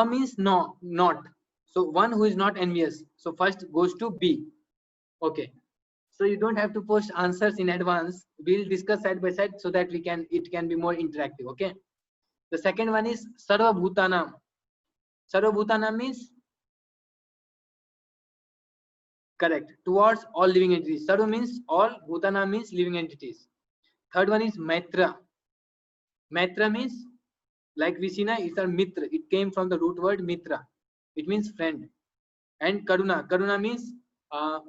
means no, not. So one who is not envious. So first goes to B. Okay. So you don't have to post answers in advance. We'll discuss side by side so that it can be more interactive. Okay. The second one is Sarva Bhutanam. Sarva Bhutanam means correct, towards all living entities. Sarva means all, Bhutanam means living entities. Third one is Maitra. Maitra means, like we see now, it's a mitra. It came from the root word mitra. It means friend. And Karuna. Karuna means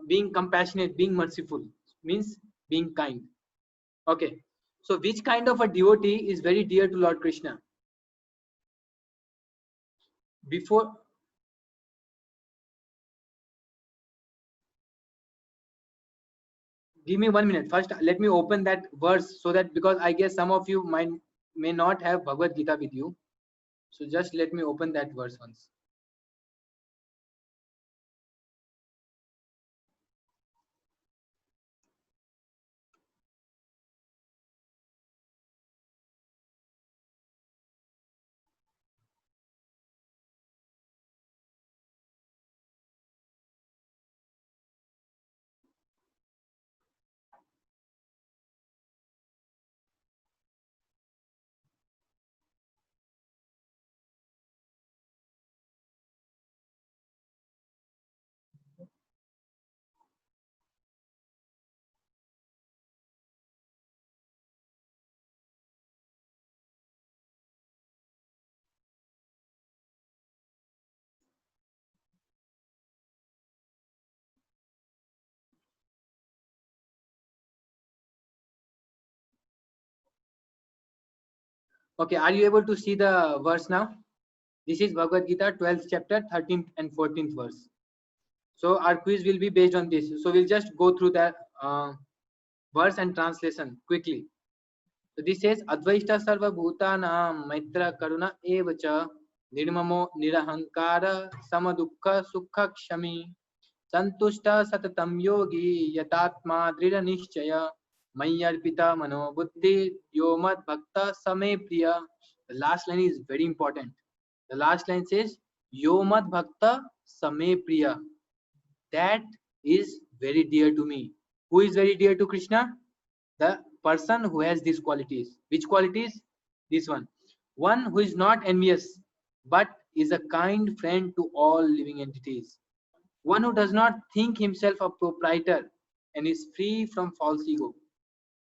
being compassionate, being merciful, means being kind. Okay. So which kind of a devotee is very dear to Lord Krishna? Before, give me 1 minute. First, let me open that verse so that, because I guess some of you may not have Bhagavad Gita with you. So just let me open that verse once. Okay, are you able to see the verse now? This is Bhagavad Gita 12th chapter 13th and 14th verse. So our quiz will be based on this. So we'll just go through the verse and translation quickly. So this says Advaita Sarva Bhutanam Maitra Karuna Evacha Nirmamo Nirahankara Samadukha Sukha Kshami Santushta Satatam Yogi Yatatma Drida Nishchaya Mayarpita Mano Buddhi Yomat Bhakta Same Priya. The last line is very important. The last line says Yomat Bhakta Same Priya. That is very dear to me. Who is very dear to Krishna? The person who has these qualities. Which qualities? This one. One who is not envious, but is a kind friend to all living entities. One who does not think himself a proprietor and is free from false ego.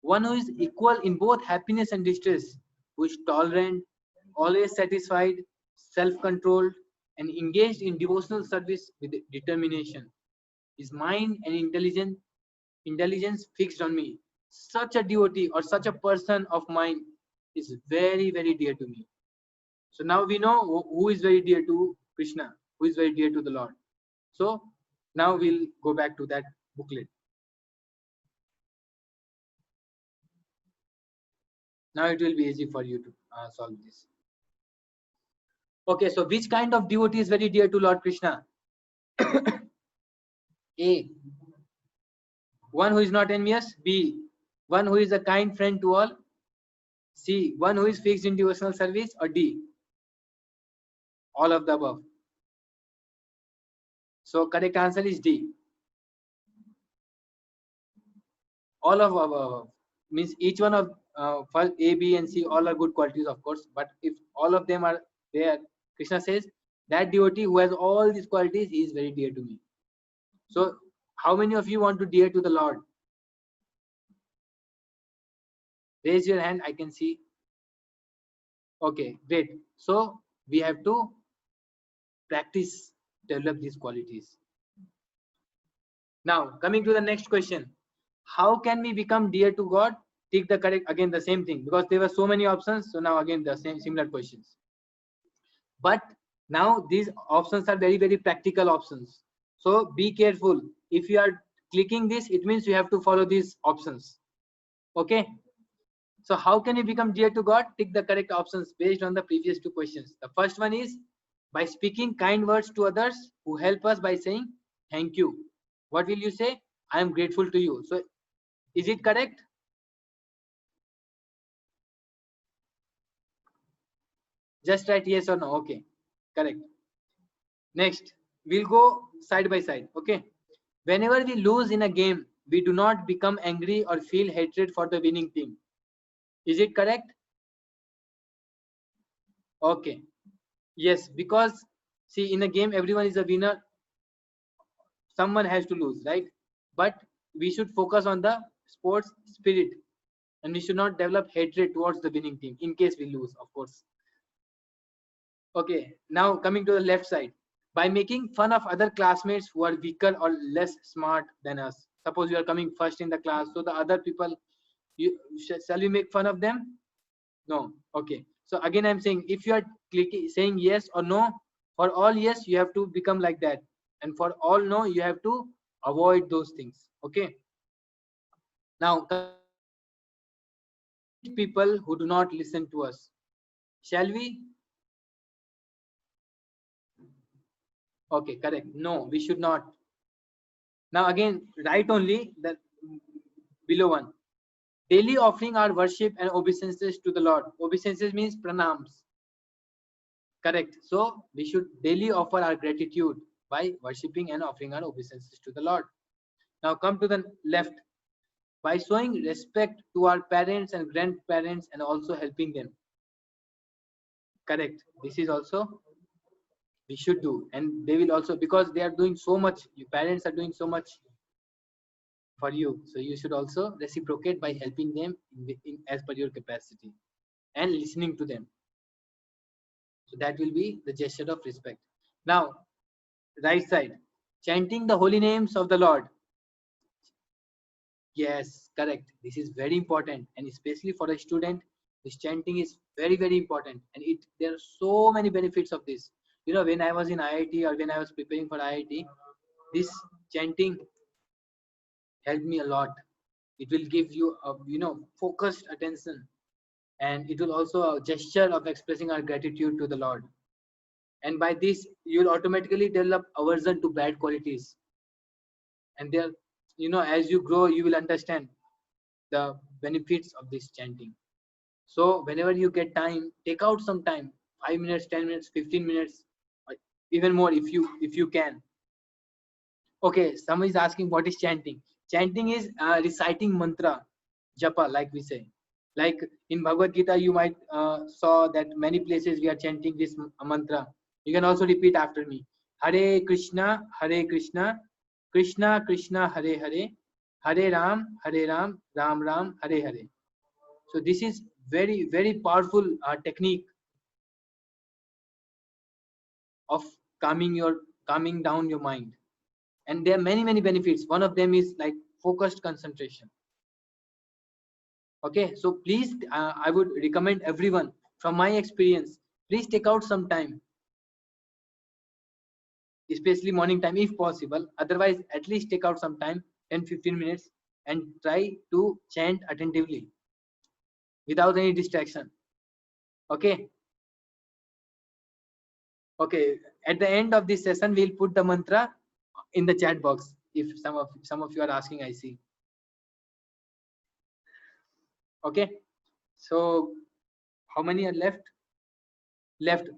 One who is equal in both happiness and distress, who is tolerant, always satisfied, self-controlled, and engaged in devotional service with determination. His mind and intelligence fixed on me. Such a devotee or such a person of mine is very, very dear to me. So now we know who is very dear to Krishna, who is very dear to the Lord. So now we'll go back to that booklet. Now it will be easy for you to solve this. Okay, so which kind of devotee is very dear to Lord Krishna? A. One who is not envious. B. One who is a kind friend to all. C. One who is fixed in devotional service. Or D. All of the above. So correct answer is D. All of above means each one of first A, B, and C all are good qualities, of course. But if all of them are there, Krishna says that devotee who has all these qualities, he is very dear to me. So how many of you want to dear to the Lord? Raise your hand. I can see. Okay, great. So we have to practice, develop these qualities. Now coming to the next question. How can we become dear to God? Take the correct, again the same thing, because there were so many options. So now again the same similar questions. But now these options are very, very practical options. So be careful. If you are clicking this, it means you have to follow these options. Okay. So how can you become dear to God? Tick the correct options based on the previous two questions. The first one is by speaking kind words to others who help us by saying thank you. What will you say? I am grateful to you. So is it correct? Just write yes or no. Okay, correct. Next, we'll go side by side. Okay. Whenever we lose in a game, we do not become angry or feel hatred for the winning team. Is it correct? Okay. Yes, because see, in a game, everyone is a winner. Someone has to lose, right? But we should focus on the sports spirit and we should not develop hatred towards the winning team in case we lose, of course. Okay, now coming to the left side. By making fun of other classmates who are weaker or less smart than us. Suppose you are coming first in the class, so the other people, shall we make fun of them? No. Okay. So again, I'm saying if you are clicking, saying yes or no, for all yes, you have to become like that. And for all no, you have to avoid those things. Okay. Now, people who do not listen to us. Shall we? Okay, correct. No, we should not. Now again, write only the below one. Daily offering our worship and obeisances to the Lord. Obeisances means pranams. Correct. So we should daily offer our gratitude by worshipping and offering our obeisances to the Lord. Now come to the left. By showing respect to our parents and grandparents and also helping them. Correct. This is also we should do, and they will also, because they are doing so much, your parents are doing so much for you, so you should also reciprocate by helping them as per your capacity and listening to them. So that will be the gesture of respect. Now right side, chanting the holy names of the Lord. Yes, correct. This is very important, and especially for a student, This chanting is very, very important, and there are so many benefits of this. You know, when I was in IIT or when I was preparing for IIT, this chanting helped me a lot. It will give you a focused attention, and it will also a gesture of expressing our gratitude to the Lord. And by this, you will automatically develop aversion to bad qualities. And there, as you grow, you will understand the benefits of this chanting. So whenever you get time, take out some time, 5 minutes, 10 minutes, 15 minutes, or even more if you can. Okay, someone is asking what is chanting. Chanting is reciting mantra, japa, like we say. Like in Bhagavad Gita, you might saw that many places we are chanting this mantra. You can also repeat after me. Hare Krishna, Krishna Krishna, Hare Hare, Hare Ram, Ram Ram, Hare Hare. So this is very, very powerful technique of calming down your mind. And there are many, many benefits. One of them is like focused concentration. Okay, so please, I would recommend everyone, from my experience, please take out some time, especially morning time if possible. Otherwise, at least take out some time, 10-15 minutes, and try to chant attentively without any distraction. Okay. Okay, at the end of this session, we'll put the mantra in the chat box if some of you are asking. I see. Okay, so how many are left?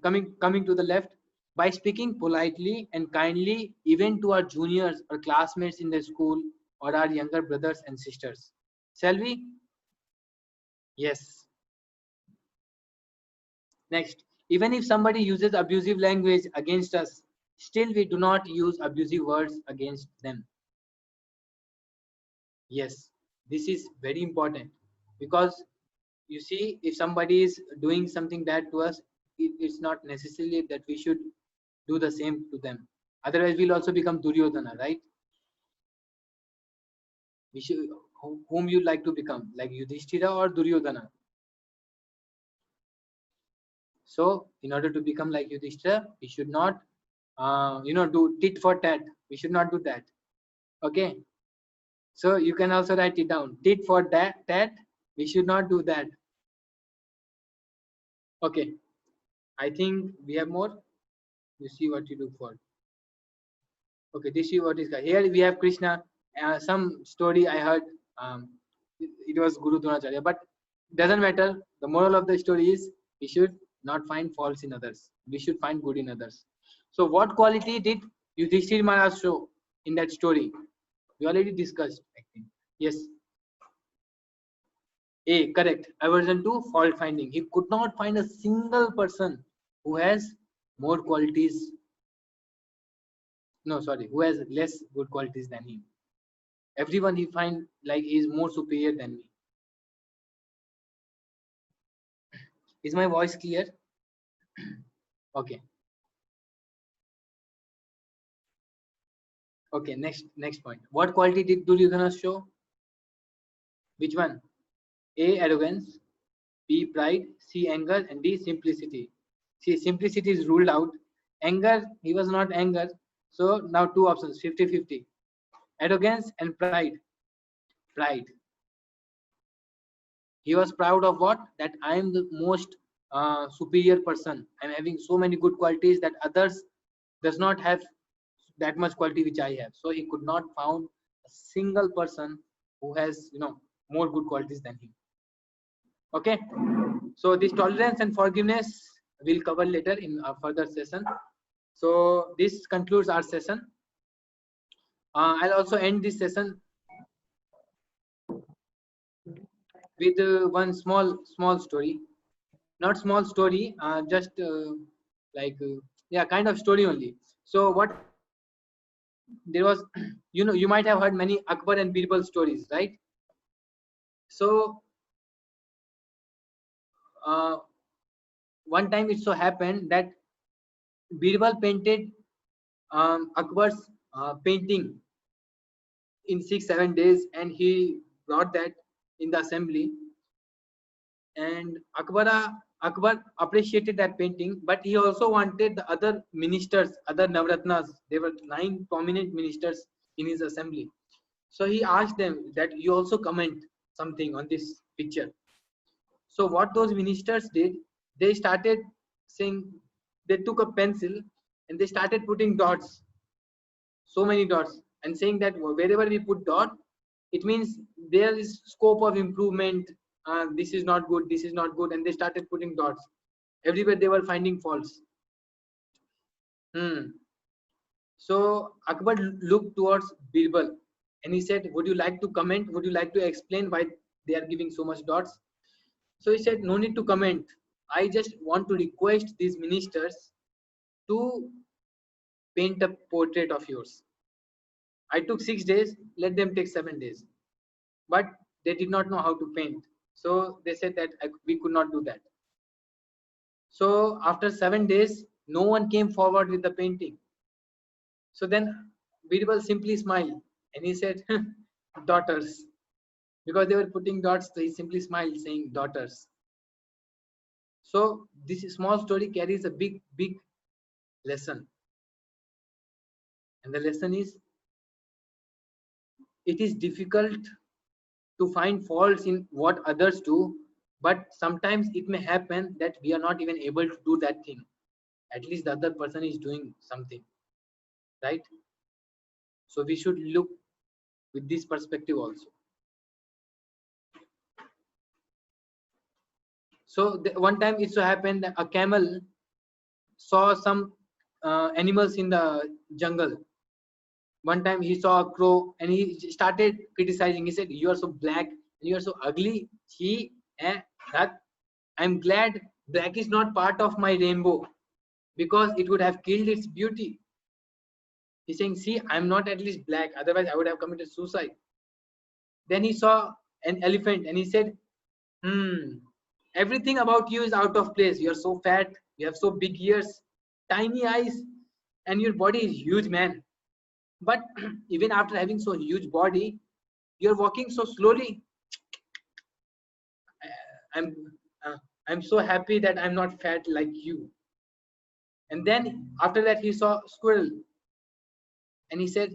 Coming to the left. By speaking politely and kindly, even to our juniors or classmates in the school or our younger brothers and sisters. Shall we? Yes. Next, even if somebody uses abusive language against us, still we do not use abusive words against them. Yes, this is very important, because you see, if somebody is doing something bad to us, it's not necessarily that we should do the same to them. Otherwise, we'll also become Duryodhana, right? We should, whom you like to become, like Yudhishthira or Duryodhana. So, in order to become like Yudhishthira, we should not, do tit for tat. We should not do that. Okay. So you can also write it down. Tit for tat. We should not do that. Okay. I think we have more. You see what you do for. Okay, this is what is here. We have Krishna. Some story I heard. It was Guru Dronacharya, but doesn't matter. The moral of the story is we should not find faults in others. We should find good in others. So, what quality did Yudhishthira Maharaj show in that story? We already discussed, I think. Yes. A, correct. Aversion to fault finding. He could not find a single person who has more qualities. No, sorry, who has less good qualities than him. Everyone he find like he is more superior than me. Is my voice clear? Okay. Okay, next point. What quality did Duryodhana show? Which one? A, arrogance, B, pride, C, anger, and D, simplicity. See, simplicity is ruled out. Anger, he was not anger. So now two options, 50-50. Arrogance and pride. Pride. He was proud of what? That I am the most superior person. I am having so many good qualities that others does not have that much quality which I have. So he could not found a single person who has more good qualities than him. Okay. So this tolerance and forgiveness we'll cover later in a further session. So this concludes our session. I'll also end this session with one small story. Not small story, just kind of story only. So what there was, you might have heard many Akbar and Birbal stories, right? So one time it so happened that Birbal painted Akbar's painting in 6-7 days, and he brought that in the assembly. And Akbar appreciated that painting, but he also wanted the other ministers, other Navratnas. There were 9 prominent ministers in his assembly. So he asked them that you also comment something on this picture. So what those ministers did, they started saying, they took a pencil and they started putting dots, so many dots, and saying that wherever we put dot, it means there is scope of improvement. This is not good, this is not good, and they started putting dots everywhere. They were finding faults. So Akbar looked towards Birbal and he said, would you like to comment, would you like to explain why they are giving so much dots? So he said, no need to comment, I just want to request these ministers to paint a portrait of yours. I took 6 days, let them take 7 days. But they did not know how to paint. So they said that we could not do that. So after 7 days, no one came forward with the painting. So then Birbal simply smiled and he said, daughters. Because they were putting dots, so he simply smiled saying daughters. So this small story carries a big lesson. And the lesson is, it is difficult to find faults in what others do, but sometimes it may happen that we are not even able to do that thing. At least the other person is doing something, right? So we should look with this perspective also. So one time it so happened that a camel saw some animals in the jungle. One time he saw a crow and he started criticizing. He said, you are so black and you are so ugly. I'm glad black is not part of my rainbow because it would have killed its beauty. He's saying, see, I'm not at least black, otherwise I would have committed suicide. Then he saw an elephant and he said, everything about you is out of place. You're so fat, you have so big ears, tiny eyes, and your body is huge, man. But even after having so huge body, you're walking so slowly. I'm so happy that I'm not fat like you. And then after that he saw squirrel and he said,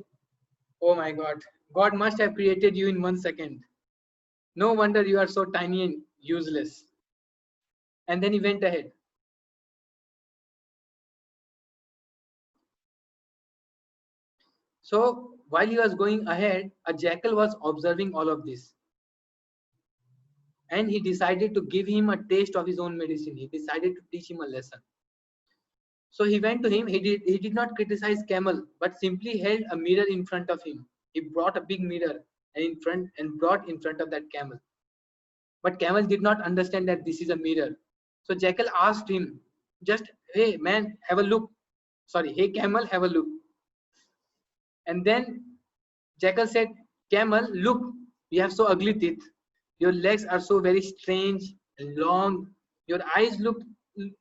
oh my God, God must have created you in 1 second. No wonder you are so tiny and useless. And then he went ahead. So while he was going ahead, a jackal was observing all of this. And he decided to give him a taste of his own medicine. He decided to teach him a lesson. So he went to him. He did not criticize camel, but simply held a mirror in front of him. He brought a big mirror and brought in front of that camel. But camel did not understand that this is a mirror. So jackal asked him, just, hey man, have a look. Sorry, hey camel, have a look. And then jackal said, camel, look, you have so ugly teeth. Your legs are so very strange and long. Your eyes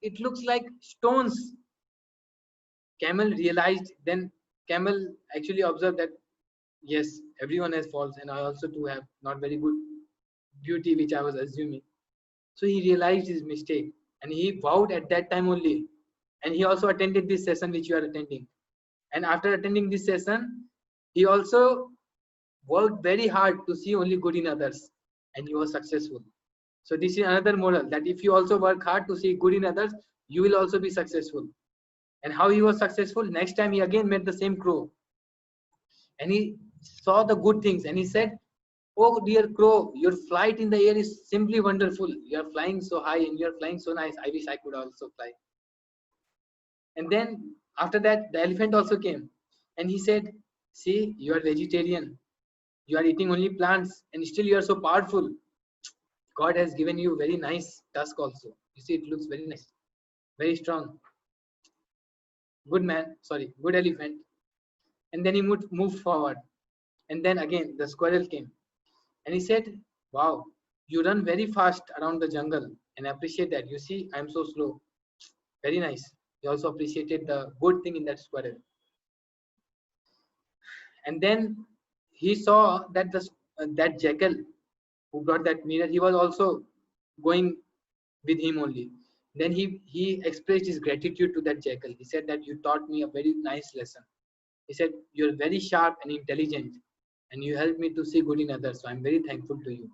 it looks like stones. Camel realized, then camel actually observed that, yes, everyone has faults and I also do have not very good beauty, which I was assuming. So he realized his mistake and he vowed at that time only. And he also attended this session which you are attending. And after attending this session, he also worked very hard to see only good in others and he was successful. So this is another moral, that if you also work hard to see good in others, you will also be successful. And how he was successful? Next time he again met the same crow and he saw the good things and he said, oh dear crow, your flight in the air is simply wonderful. You are flying so high and you are flying so nice. I wish I could also fly. And then after that, the elephant also came and he said, see, you are vegetarian. You are eating only plants and still you are so powerful. God has given you very nice tusk also. You see, it looks very nice, very strong. Good man, sorry, good elephant. And then he moved forward. And then again, the squirrel came. And he said, wow, you run very fast around the jungle and I appreciate that. You see, I'm so slow. Very nice. He also appreciated the good thing in that squirrel. And then he saw that that jackal who brought that mirror, he was also going with him only. Then he expressed his gratitude to that jackal. He said that you taught me a very nice lesson. He said you're very sharp and intelligent, and you helped me to see good in others. So I'm very thankful to you.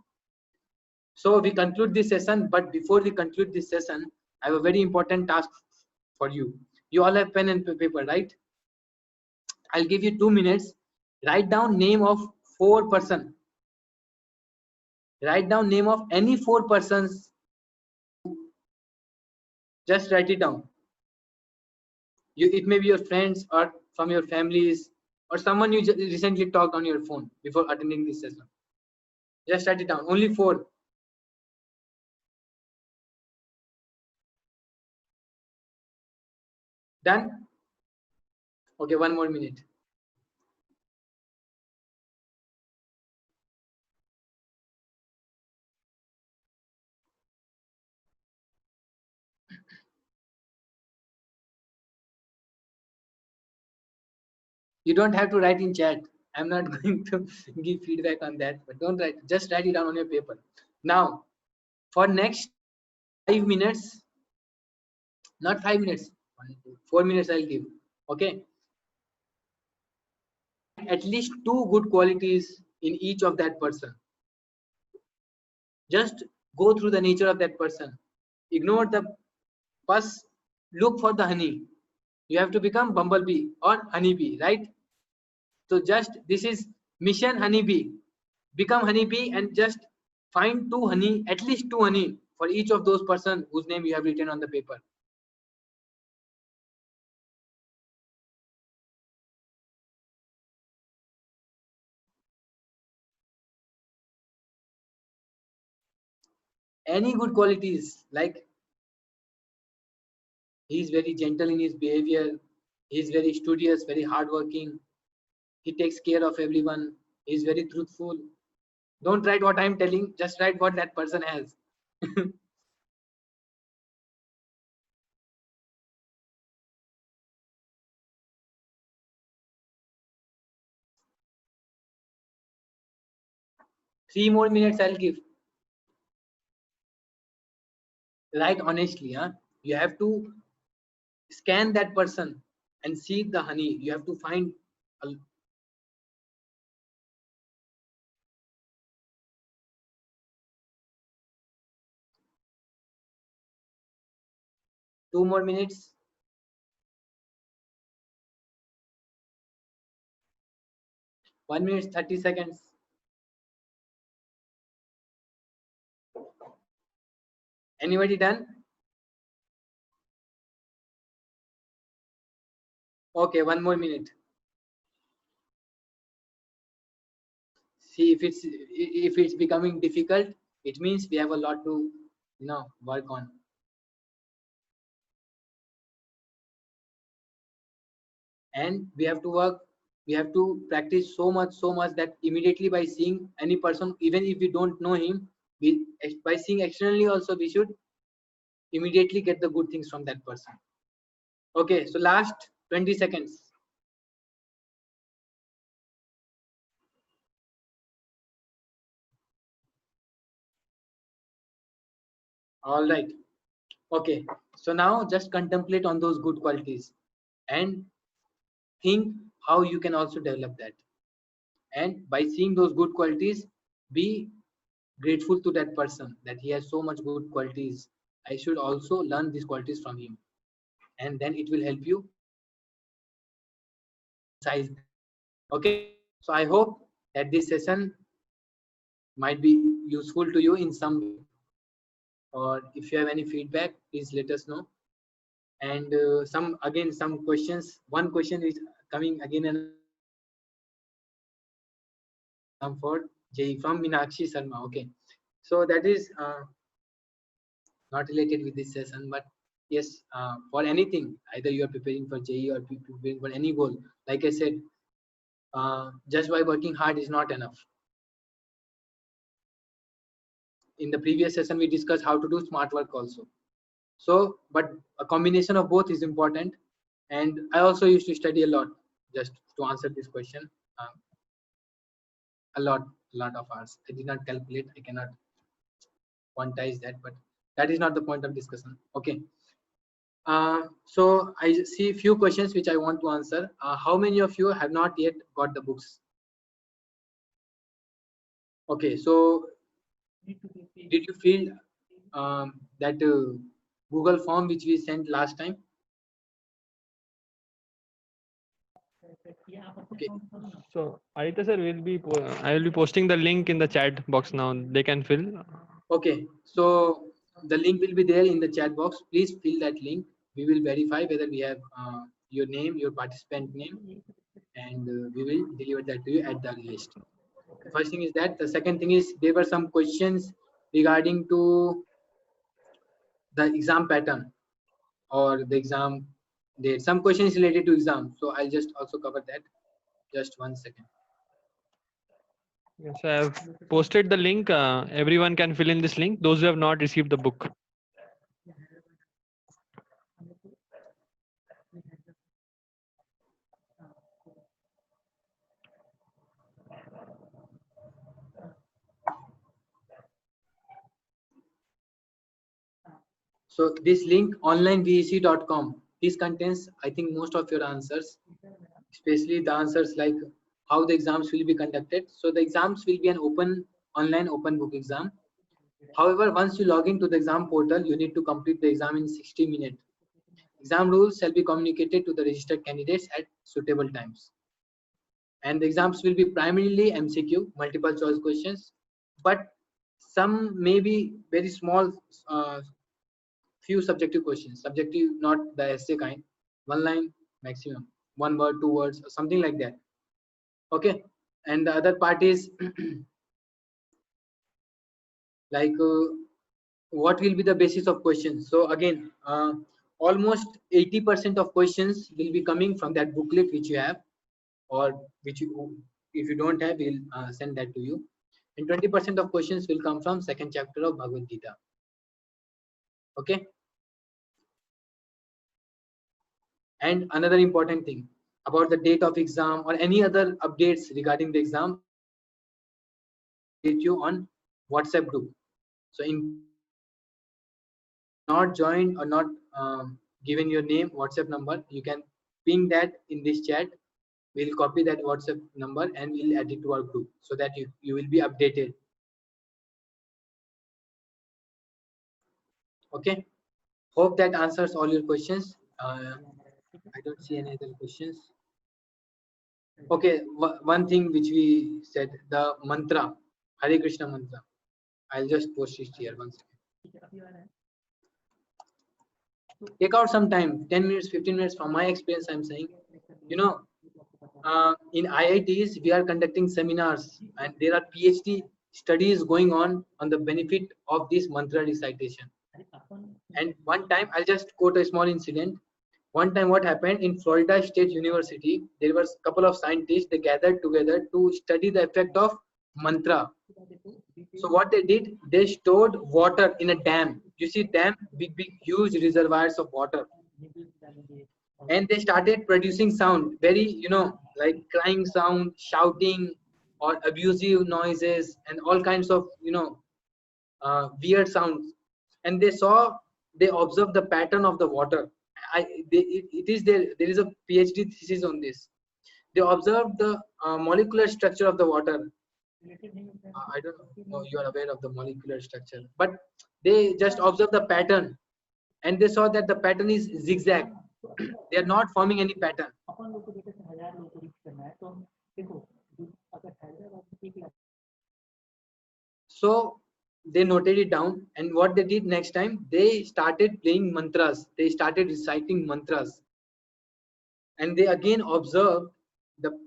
So we conclude this session, but before we conclude this session, I have a very important task for you. You all have pen and paper, right? I'll give you 2 minutes. Write down name of 4 person. Write down name of any 4 persons. Just write it down. It may be your friends or from your families or someone you recently talked on your phone before attending this session. Just write it down. Only 4. Done? Okay, 1 more minute. You don't have to write in chat. I'm not going to give feedback on that, but don't write. Just write it down on your paper. Now, for next 5 minutes, not 5 minutes, 4 minutes I'll give. Okay. At least 2 good qualities in each of that person. Just go through the nature of that person. Ignore the pus. Look for the honey. You have to become bumblebee or honeybee, right? So just this is mission honeybee. Become honeybee and just find 2 honey, at least 2 honey for each of those person whose name you have written on the paper. Any good qualities, like he is very gentle in his behavior, he is very studious, very hardworking, he takes care of everyone, he is very truthful. Don't write what I'm telling, just write what that person has. 3 more minutes I'll give. Write honestly, huh? You have to scan that person and see the honey. You have to find a 2 more minutes. 1 minute 30 seconds. Anybody done? Okay, 1 more minute. See, if it's becoming difficult, it means we have a lot to work on. And we have to practice so much that immediately by seeing any person, even if we don't know him, by seeing externally also, we should immediately get the good things from that person. Okay, so last 20 seconds. All right. Okay, so now just contemplate on those good qualities and think how you can also develop that. And by seeing those good qualities, be grateful to that person that he has so much good qualities. I should also learn these qualities from him, and then it will help you size. Okay, so I hope that this session might be useful to you in some way, or if you have any feedback, please let us know. And some questions. One question is coming again and for JEE from Minakshi Sharma. Okay, so that is not related with this session, but yes, for anything, either you are preparing for JEE or preparing for any goal. Like I said, just by working hard is not enough. In the previous session, we discussed how to do smart work also. So, but a combination of both is important. And I also used to study a lot just to answer this question. A lot of hours. I did not calculate. I cannot quantize that, but That is not the point of discussion. Okay. So I see a few questions which I want to answer. How many of you have not yet got the books? Okay, so did you feel that Google form which we sent last time? Okay. So Aditya sir will be I will be posting the link in the chat box now. They can fill. Okay, so the link will be there in the chat box. Please fill that link. We will verify whether we have your name, your participant name, and we will deliver that to you at the earliest. The first thing is that. The second thing is there were some questions regarding to the exam pattern or the exam date. Some questions related to exam. So I'll just also cover that. Just 1 second. Yes, I have posted the link. Everyone can fill in this link. Those who have not received the book. So this link onlinevec.com, this contains I think most of your answers, especially the answers like how the exams will be conducted. So the exams will be an online open book exam. However, once you log into the exam portal, you need to complete the exam in 60 minutes. Exam rules shall be communicated to the registered candidates at suitable times. And the exams will be primarily MCQ, multiple choice questions, but some may be very small, few subjective questions. Subjective, not the essay kind, 1 line maximum, 1 word, 2 words, or something like that. Okay, and the other part is like what will be the basis of questions. So again, almost 80% of questions will be coming from that booklet which you have, or which you, if you don't have, we'll send that to you. And 20% of questions will come from second chapter of Bhagavad Gita. Okay. And another important thing about the date of exam or any other updates regarding the exam, you on WhatsApp group. So in not joined or not given your name, WhatsApp number, you can ping that in this chat. We'll copy that WhatsApp number and we'll add it to our group so that you will be updated. Okay. Hope that answers all your questions. I don't see any other questions. Okay, one thing which we said, the mantra, Hare Krishna mantra. I'll just post it here 1 second. Take out some time, 10 minutes, 15 minutes. From my experience, I'm saying, you know, in IITs, we are conducting seminars and there are PhD studies going on the benefit of this mantra recitation. And one time, I'll just quote a small incident. One time what happened in Florida State University, there was a couple of scientists, they gathered together to study the effect of mantra. So what they did, they stored water in a dam. You see dam, big huge reservoirs of water. And they started producing sound, very, like crying sound, shouting, or abusive noises, and all kinds of, weird sounds. And they observed the pattern of the water. There is a PhD thesis on this. They observed the molecular structure of the water. I don't know you are aware of the molecular structure, but they just observed the pattern and they saw that the pattern is zigzag. They are not forming any pattern. So they noted it down, and what they did next time, they started playing mantras. They started reciting mantras, and they again observed the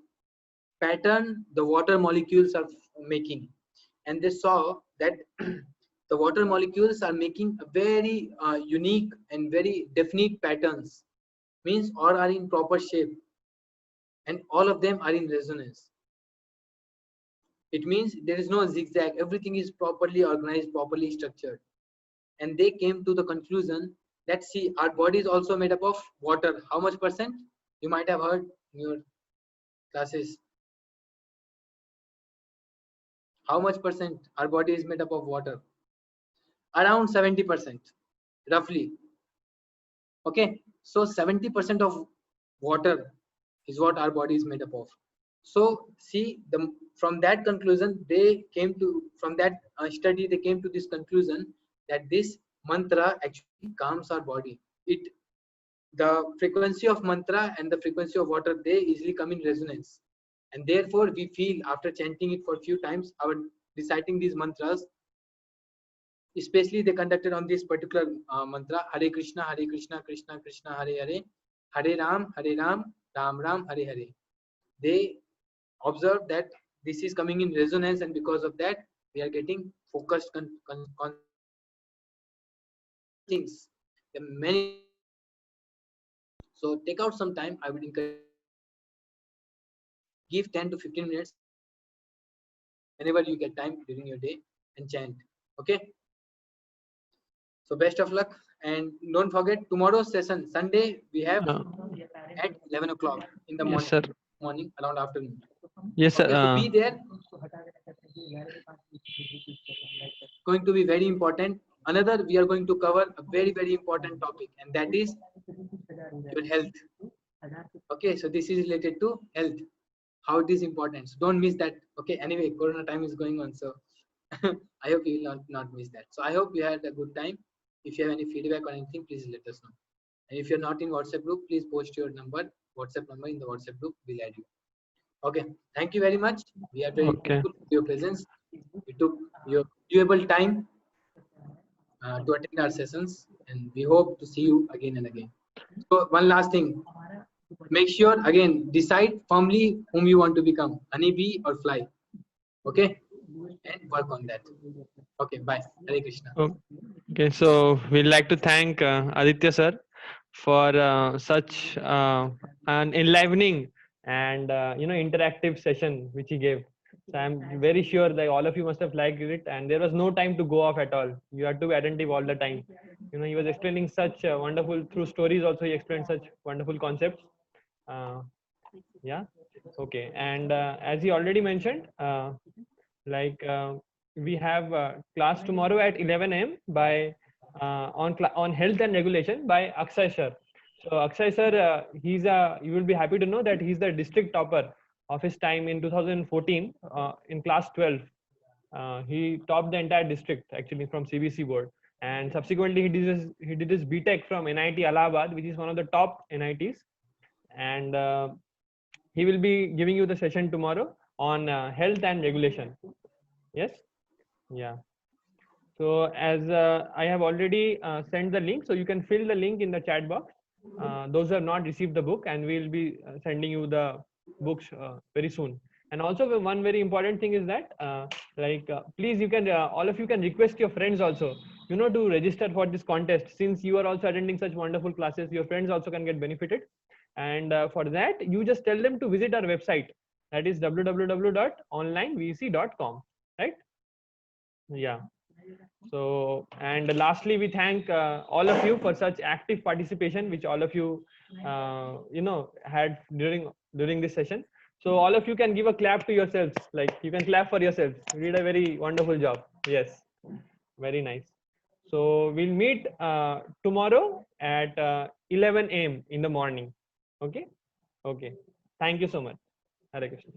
pattern the water molecules are making, and they saw that the water molecules are making a very unique and very definite patterns, means all are in proper shape and all of them are in resonance. It means there is no zigzag, everything is properly organized, properly structured. And they came to the conclusion that, see, our body is also made up of water. How much percent? You might have heard in your classes. How much percent our body is made up of water? around 70% roughly. Okay, so 70% of water is what our body is made up of. So see, from that conclusion they came to, from that study they came to this conclusion that this mantra actually calms our body. It, the frequency of mantra and the frequency of water, they easily come in resonance, and therefore we feel after chanting it for a few times, our reciting these mantras, especially they conducted on this particular mantra, Hare Krishna, Krishna Krishna, Hare Ram, Ram Ram, Hare Hare. They observe that this is coming in resonance, and because of that we are getting focused things. There are many. So take out some time. I would encourage, give 10 to 15 minutes whenever you get time during your day and chant. Okay. So best of luck, and don't forget tomorrow's session, Sunday, we have at 11 o'clock in the Yes, morning. sir. Morning, around afternoon. Yes, sir. Okay, so be there. Going to be very important. Another, we are going to cover a very important topic, and that is your health. Okay, so this is related to health, how it is important. So don't miss that. Okay, anyway, Corona time is going on, so I hope you will not miss that. So I hope you had a good time. If you have any feedback or anything, please let us know. And if you're not in WhatsApp group, please post your WhatsApp number in the WhatsApp group. We'll add you. Okay, thank you very much. We are very grateful for your presence. You took your valuable time to attend our sessions, and we hope to see you again and again. So one last thing, make sure again, decide firmly whom you want to become, honeybee or fly. Okay, and work on that. Okay, bye. Hare Krishna. Okay, so we'd like to thank Aditya sir for such an enlivening and interactive session which he gave. So I'm very sure that all of you must have liked it, and there was no time to go off at all. You had to be attentive all the time. He was explaining such wonderful, through stories also he explained such wonderful concepts. Yeah, okay, and as he already mentioned, we have class tomorrow at 11 a.m. by on health and regulation by Akshay sir. So Akshay sir, you will be happy to know that he's the district topper of his time in 2014 in class 12. He topped the entire district actually from CBC board, and subsequently he did his BTech from NIT Allahabad, which is one of the top NITs, and he will be giving you the session tomorrow on health and regulation. Yes. Yeah. So as I have already sent the link, so you can fill the link in the chat box. Those who have not received the book, and we'll be sending you the books very soon. And also one very important thing is that please, you can all of you can request your friends also, to register for this contest. Since you are also attending such wonderful classes, your friends also can get benefited. And for that, you just tell them to visit our website, that is www.onlinevc.com, right? Yeah. So, and lastly, we thank all of you for such active participation, which all of you had during this session. So all of you can give a clap to yourselves, like you can clap for yourselves. You did a very wonderful job. Yes, very nice. So we'll meet tomorrow at 11 a.m. in the morning. Okay. Okay, thank you so much. Hare Krishna.